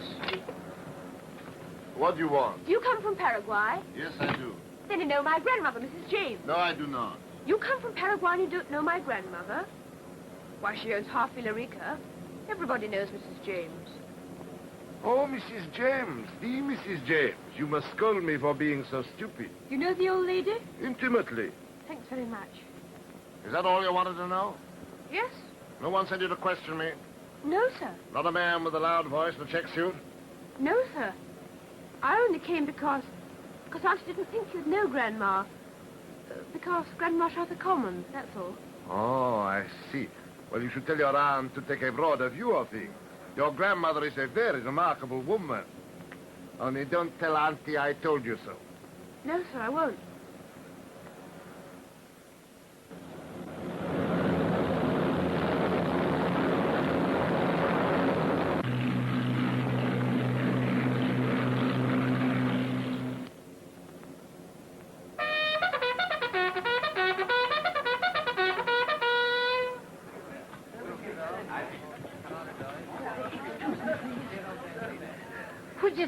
What do you want? Do you come from Paraguay? Yes, I do. Then you know my grandmother, Mrs. James. No, I do not. You come from Paraguay and you don't know my grandmother? Why, she owns half Villa Rica. Everybody knows Mrs. James. Oh, Mrs. James, the Mrs. James. You must scold me for being so stupid. You know the old lady? Intimately. Thanks very much. Is that all you wanted to know? Yes? No one sent you to question me? No, sir. Not a man with a loud voice in a check suit? No, sir. I only came because Auntie didn't think you'd know Grandma. Because Grandma's rather common, that's all. Oh, I see. Well, you should tell your aunt to take a broader view of things. Your grandmother is a very remarkable woman. Only don't tell Auntie I told you so. No, sir, I won't.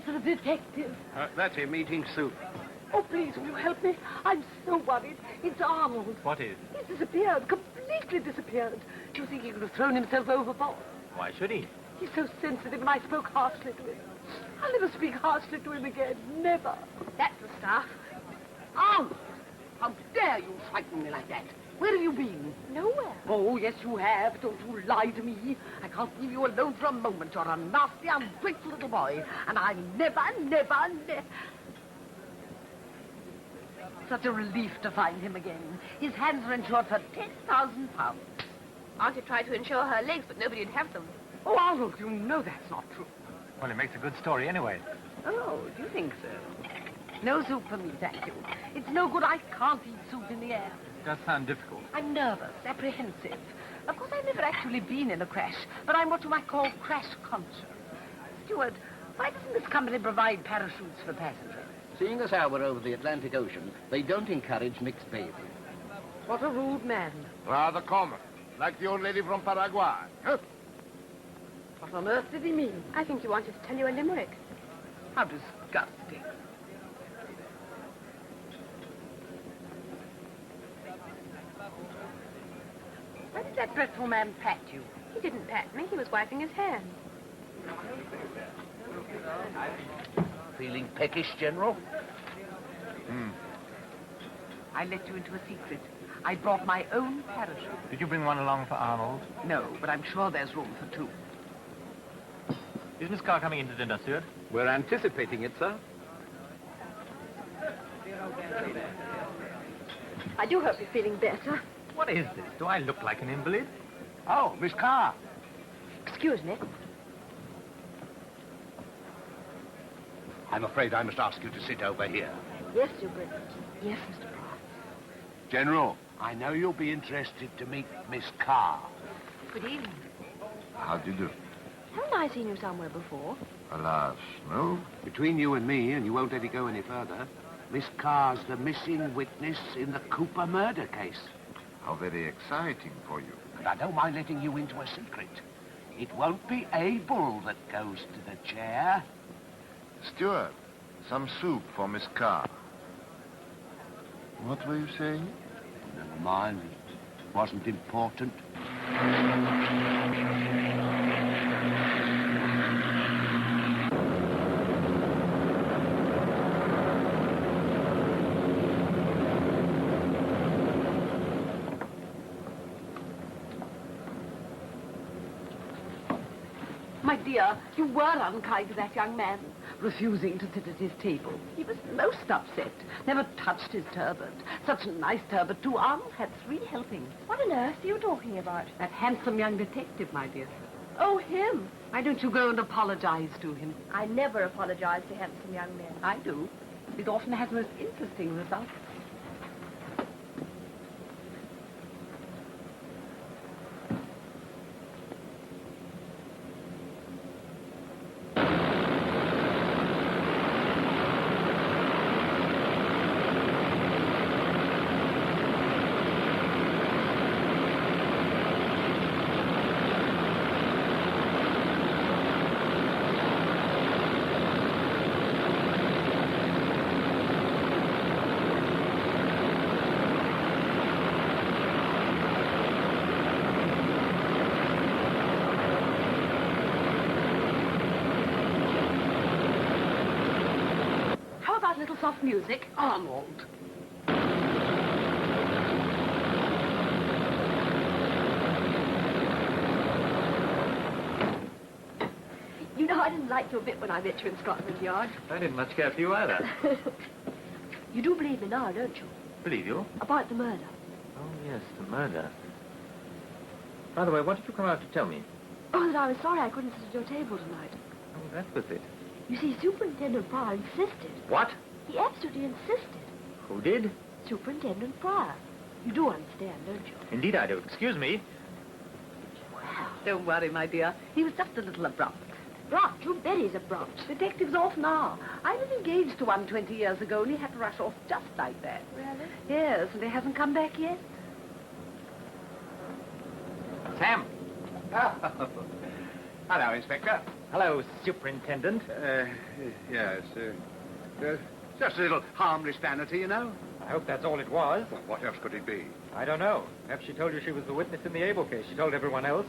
Mr. Detective. That's him, eating soup. Oh, please, will you help me? I'm so worried. It's Arnold. What is? He's disappeared, completely disappeared. Do you think he could have thrown himself overboard? Why should he? He's so sensitive, and I spoke harshly to him. I'll never speak harshly to him again. Never. That's the stuff. Arnold, how dare you frighten me like that? Where have you been? Nowhere. Oh, yes, you have. Don't you lie to me. I can't leave you alone for a moment. You're a nasty, ungrateful little boy. And I'll never... Such a relief to find him again. His hands are insured for £10,000. Auntie tried to insure her legs, but nobody would have them. Oh, Arnold, you know that's not true. Well, it makes a good story anyway. Oh, do you think so? No soup for me, thank you. It's no good. I can't eat soup in the air. It does sound difficult. I'm nervous, apprehensive. Of course, I've never actually been in a crash, but I'm what you might call crash conscious. Steward, why doesn't this company provide parachutes for passengers? Seeing as how we're over the Atlantic Ocean, they don't encourage mixed bathing. What a rude man. Rather common. Like the old lady from Paraguay. Huh? What on earth did he mean? I think he wanted to tell you a limerick. How disgusting. Why did that dreadful man pat you? He didn't pat me. He was wiping his hands. Feeling peckish, General? I let you into a secret. I brought my own parachute. Did you bring one along for Arnold? No, but I'm sure there's room for two. Is Miss Carr coming in to dinner, Stewart? We're anticipating it, sir. I do hope you're feeling better. What is this? Do I look like an invalid? Oh, Miss Carr. Excuse me. I'm afraid I must ask you to sit over here. Yes, Super. Yes, Mr. Price. General, I know you'll be interested to meet Miss Carr. Good evening. How do you do? Haven't I seen you somewhere before? Alas, no. Between you and me, and you won't let it go any further, Miss Carr's the missing witness in the Cooper murder case. How very exciting for you. And I don't mind letting you into a secret. It won't be Abel that goes to the chair. Stewart, some soup for Miss Carr. What were you saying? Never mind. It wasn't important. My dear, you were unkind to that young man, refusing to sit at his table. He was most upset. Never touched his turbot. Such a nice turbot, too. Arnold had 3 helpings. What on earth are you talking about? That handsome young detective, my dear. Oh, him. Why don't you go and apologize to him? I never apologize to handsome young men. I do. It often has most interesting results. Soft music, Arnold. You know, I didn't like you a bit when I met you in Scotland Yard. I didn't much care for you either. You do believe me now, don't you? Believe you? About the murder. Oh, yes, the murder. By the way, what did you come out to tell me? Oh, that I was sorry I couldn't sit at your table tonight. Oh, that was it. You see, Superintendent Pryor insisted. What? He absolutely insisted. Who did? Superintendent Pryor. You do understand, don't you? Indeed I do. Excuse me. Don't worry, my dear. He was just a little abrupt. Abrupt? You bet he's abrupt. Detectives often are. I was engaged to one 20 years ago, and he had to rush off just like that. Really? Yes, and he hasn't come back yet. Sam. Hello, Inspector. Hello, Superintendent. Yes, just a little harmless vanity, you know. I hope that's all it was. Well, what else could it be? I don't know. Perhaps she told you she was the witness in the Abel case. She told everyone else.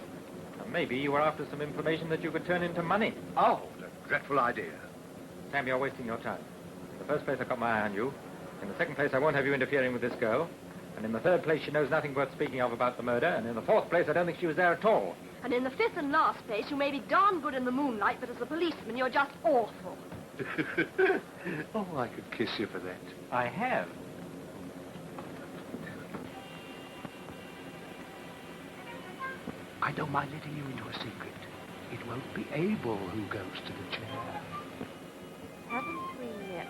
Or maybe you were after some information that you could turn into money. Oh, a dreadful idea. Sam, you're wasting your time. In the first place, I've got my eye on you. In the second place, I won't have you interfering with this girl. And in the third place, she knows nothing worth speaking of about the murder. And in the fourth place, I don't think she was there at all. And in the 5th and last place, you may be darn good in the moonlight, but as a policeman, you're just awful. Oh, I could kiss you for that. I have. I don't mind letting you into a secret. It won't be Abel who goes to the chair. Haven't we met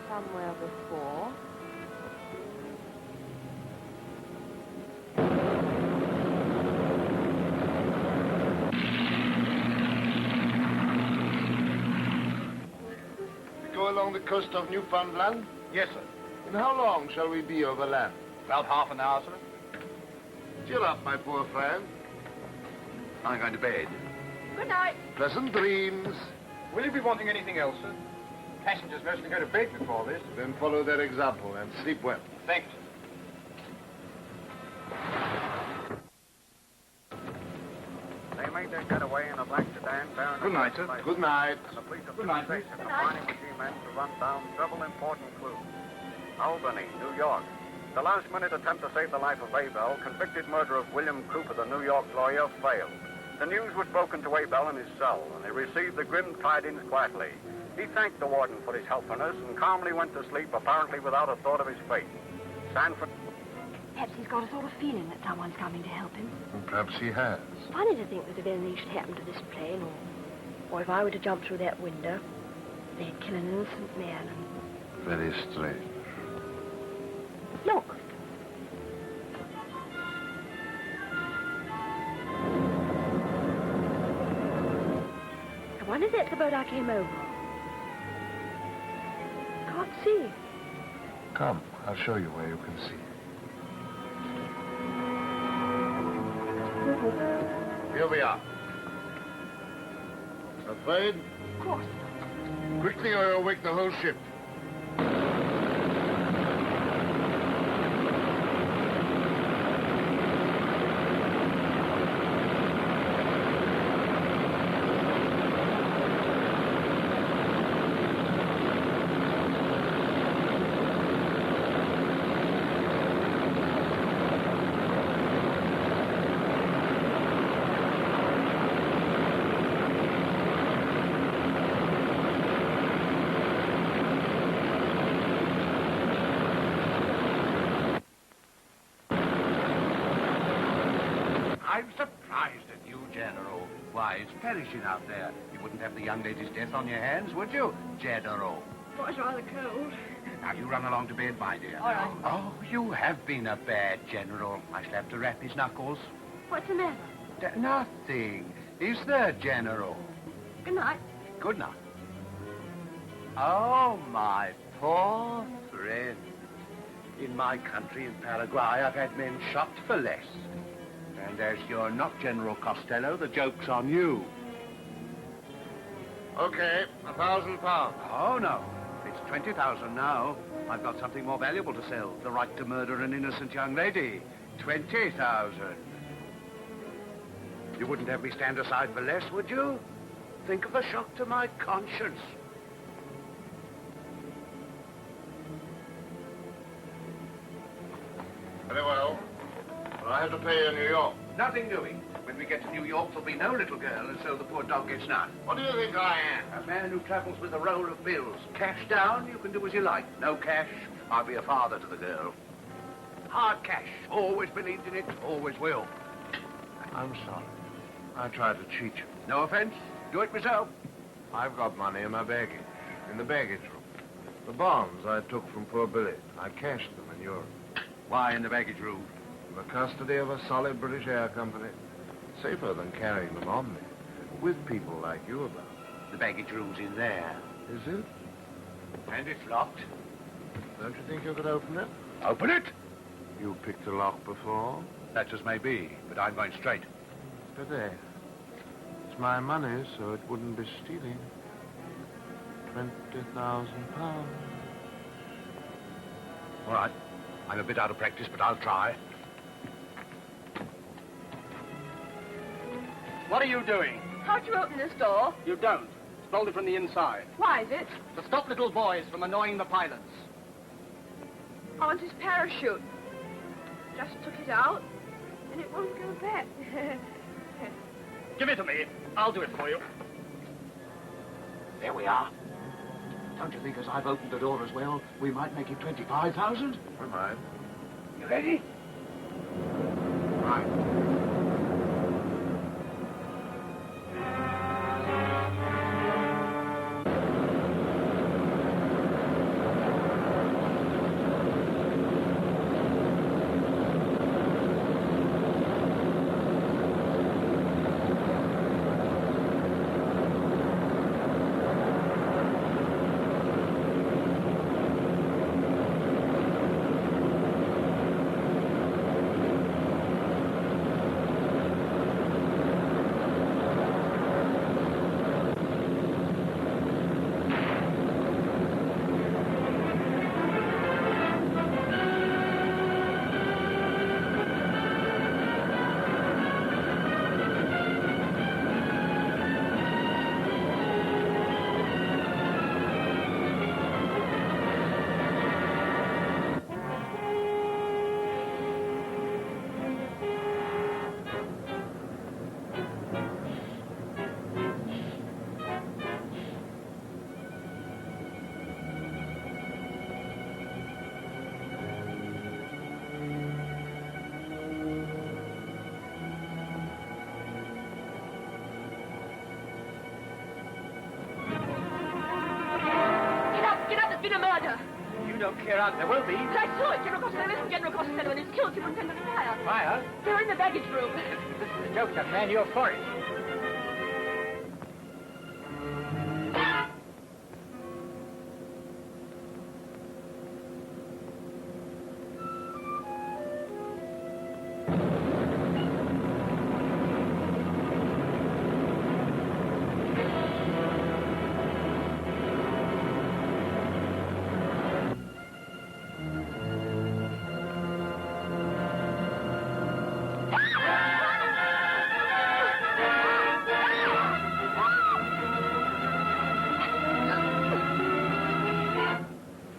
somewhere before? Go along the coast of Newfoundland? Yes, sir. And how long shall we be over land? About half an hour, sir. Cheer up, my poor friend. I'm going to bed. Good night. Pleasant dreams. Will you be wanting anything else, sir? Passengers mostly go to bed before this. Then follow their example and sleep well. Thank you, sir. They made their getaway in a black sedan bearing Good night, sir. Good night. And the police have Good been night, stationed combining with G-men to run down several important clues. Albany, New York. The last-minute attempt to save the life of Abel, convicted murderer of William Cooper, the New York lawyer, failed. The news was broken to Abel in his cell, and he received the grim tidings quietly. He thanked the warden for his helpfulness and calmly went to sleep, apparently without a thought of his fate. Sanford... Perhaps he's got a sort of feeling that someone's coming to help him. Perhaps he has. Funny to think that if anything should happen to this plane, or if I were to jump through that window, they'd kill an innocent man. Very strange. Look. I wonder if that's the boat I came over. Can't see. Come, I'll show you where you can see. Here we are. Afraid? Of course. Quickly or you'll wake the whole ship. I'm surprised at you, General. Why, it's perishing out there. You wouldn't have the young lady's death on your hands, would you, General? Well, it's rather cold. Now, you run along to bed, my dear. All right. Oh, you have been a bad general. I shall have to rap his knuckles. What's the matter? Nothing. Is there, General? Good night. Good night. Oh, my poor friend. In my country, in Paraguay, I've had men shot for less. And as you're not General Costello, the joke's on you. Okay, £1,000. Oh, no. It's 20,000 now. I've got something more valuable to sell. The right to murder an innocent young lady. 20,000. You wouldn't have me stand aside for less, would you? Think of the shock to my conscience. Very well. But I have to pay you in New York. Nothing doing. When we get to New York, there'll be no little girl, and so the poor dog gets none. What do you think I am? A man who travels with a roll of bills. Cash down, you can do as you like. No cash, I'll be a father to the girl. Hard cash. Always believed in it, always will. I'm sorry. I tried to cheat you. No offense. Do it myself. I've got money in my baggage, in the baggage room. The bonds I took from poor Billy. I cashed them in Europe. Why in the baggage room? In the custody of a solid British air company. Safer than carrying them on me. With people like you about. The baggage room's in there. Is it? And it's locked. Don't you think you could open it? Open it? You picked a lock before? That's as may be, but I'm going straight. Pity. It's my money, so it wouldn't be stealing. £20,000. All right. I'm a bit out of practice, but I'll try. What are you doing? How'd you open this door? You don't. It's bolted from the inside. Why is it? To stop little boys from annoying the pilots. I want his parachute. Just took it out, and it won't go back. Give it to me. I'll do it for you. There we are. Don't you think as I've opened the door as well, we might make it 25,000? We might. You ready? Right. you don't clear out, there will be. I saw it. General Costello isn't General Costello, and his killed Superintendent Fire. Fire? They're in the baggage room. This is a joke, young man. You're for it.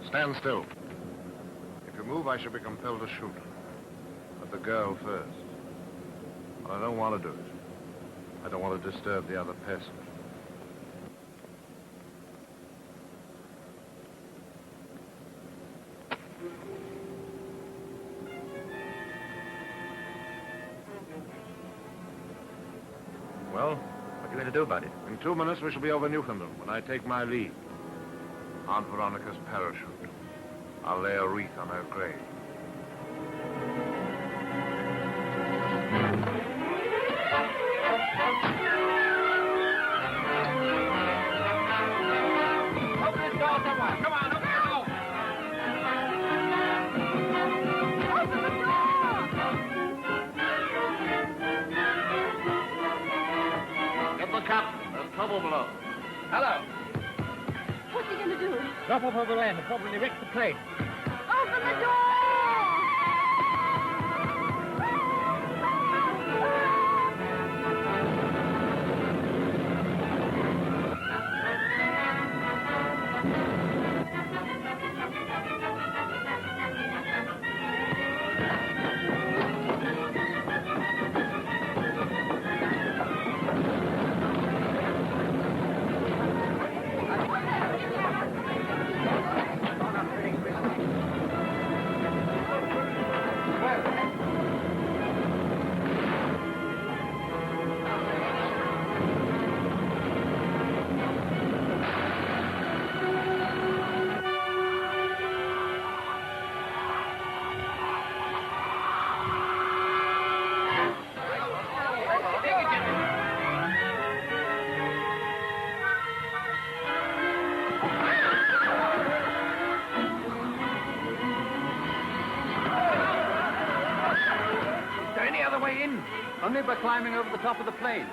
Stand still. If you move, I shall be compelled to shoot. But the girl first. But I don't want to do it. I don't want to disturb the other passengers. Well, what are you going to do about it? In 2 minutes, we shall be over Newfoundland when I take my leave. Aunt Veronica's parachute. I'll lay a wreath on her grave. Open this door, someone. Come on, open the door. Open the door! Get the captain. There's trouble below. Hello. What's he going to do? Drop off over land and probably wreck the plane. Open the door! Only by climbing over the top of the plane.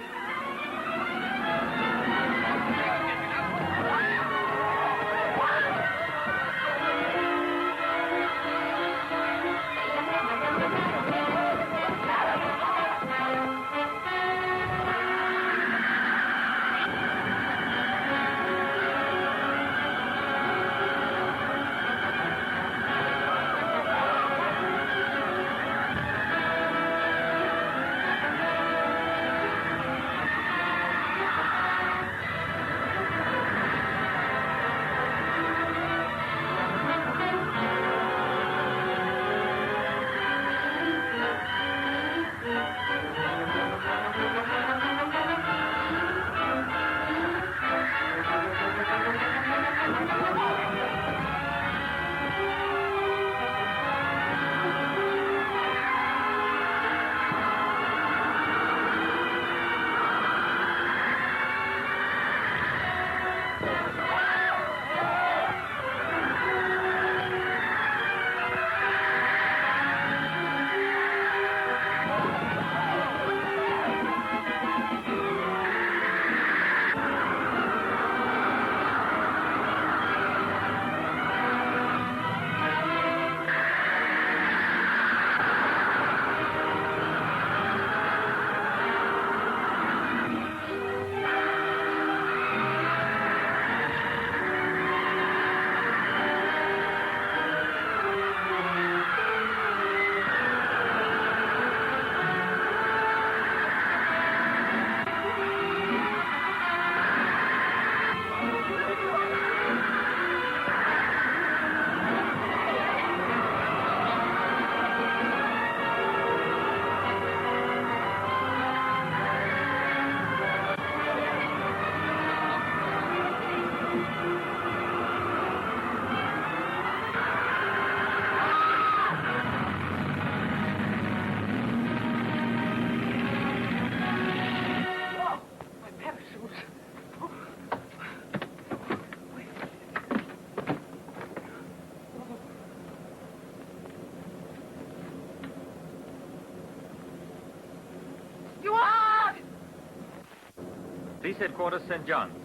Police headquarters, St. John's.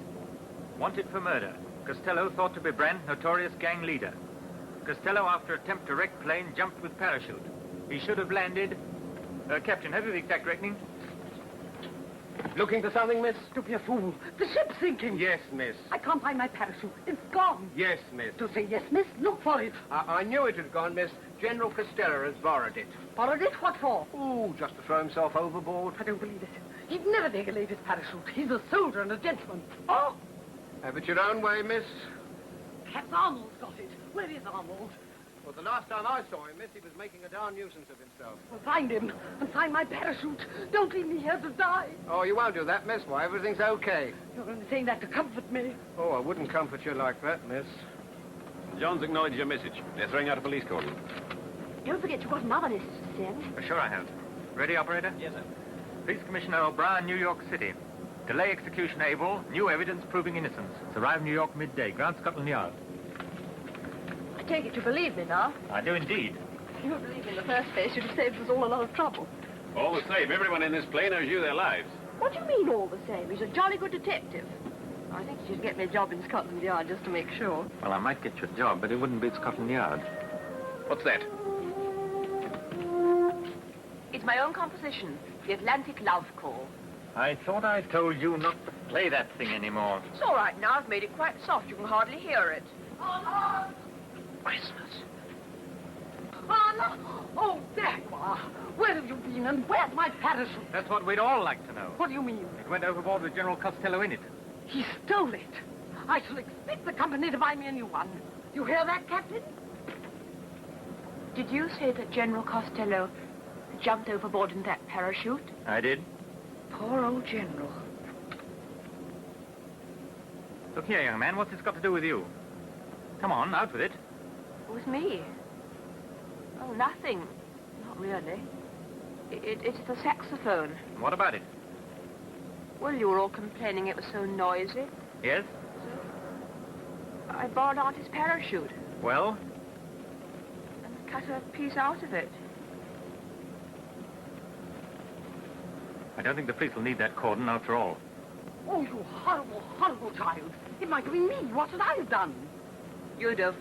Wanted for murder. Costello thought to be Brant, notorious gang leader. Costello, after attempt to wreck plane, jumped with parachute. He should have landed... Captain, have you the exact reckoning? Looking for something, miss? Don't be a fool. The ship's sinking. Yes, miss. I can't find my parachute. It's gone. Yes, miss. To say yes, miss, look for it. I knew it had gone, miss. General Costello has borrowed it. Borrowed it? What for? Oh, just to throw himself overboard. I don't believe it. He'd never take a lady's parachute. He's a soldier and a gentleman. Oh! Have it your own way, miss. Perhaps Arnold's got it. Where is Arnold? Well, the last time I saw him, miss, he was making a darn nuisance of himself. Well, find him and find my parachute. Don't leave me here to die. Oh, you won't do that, miss. Why, everything's okay. You're only saying that to comfort me. Oh, I wouldn't comfort you like that, miss. John's acknowledged your message. They're throwing out a police cordon. Don't forget you've got another message to send. Sure I have. Ready, operator? Yes, sir. Police Commissioner O'Brien, New York City. Delay execution Abel. New evidence proving innocence. It's arrived New York midday. Ground Scotland Yard. I take it you believe me now. I do indeed. If you believe me in the first place, you'd have saved us all a lot of trouble. All the same, everyone in this plane owes you their lives. What do you mean, all the same? He's a jolly good detective. I think you should get me a job in Scotland Yard just to make sure. Well, I might get you a job, but it wouldn't be at Scotland Yard. What's that? It's my own composition, The Atlantic Love Call. I thought I told you not to play that thing anymore. It's all right now. I've made it quite soft. You can hardly hear it. Christmas. Anna! Oh, there you are. Where have you been and where's my parachute? That's what we'd all like to know. What do you mean? It went overboard with General Costello in it. He stole it. I shall expect the company to buy me a new one. You hear that, Captain? Did you say that General Costello jumped overboard in that parachute? I did. Poor old General. Look here, young man, what's this got to do with you? Come on, out with it. With me? Oh, nothing. Not really. It's the saxophone. What about it? Well, you were all complaining it was so noisy. Yes? I borrowed Auntie's parachute Well? and cut a piece out of it. I don't think the police will need that cordon after all. Oh, you horrible, horrible child. It might have been me. What had I have done? You'd have.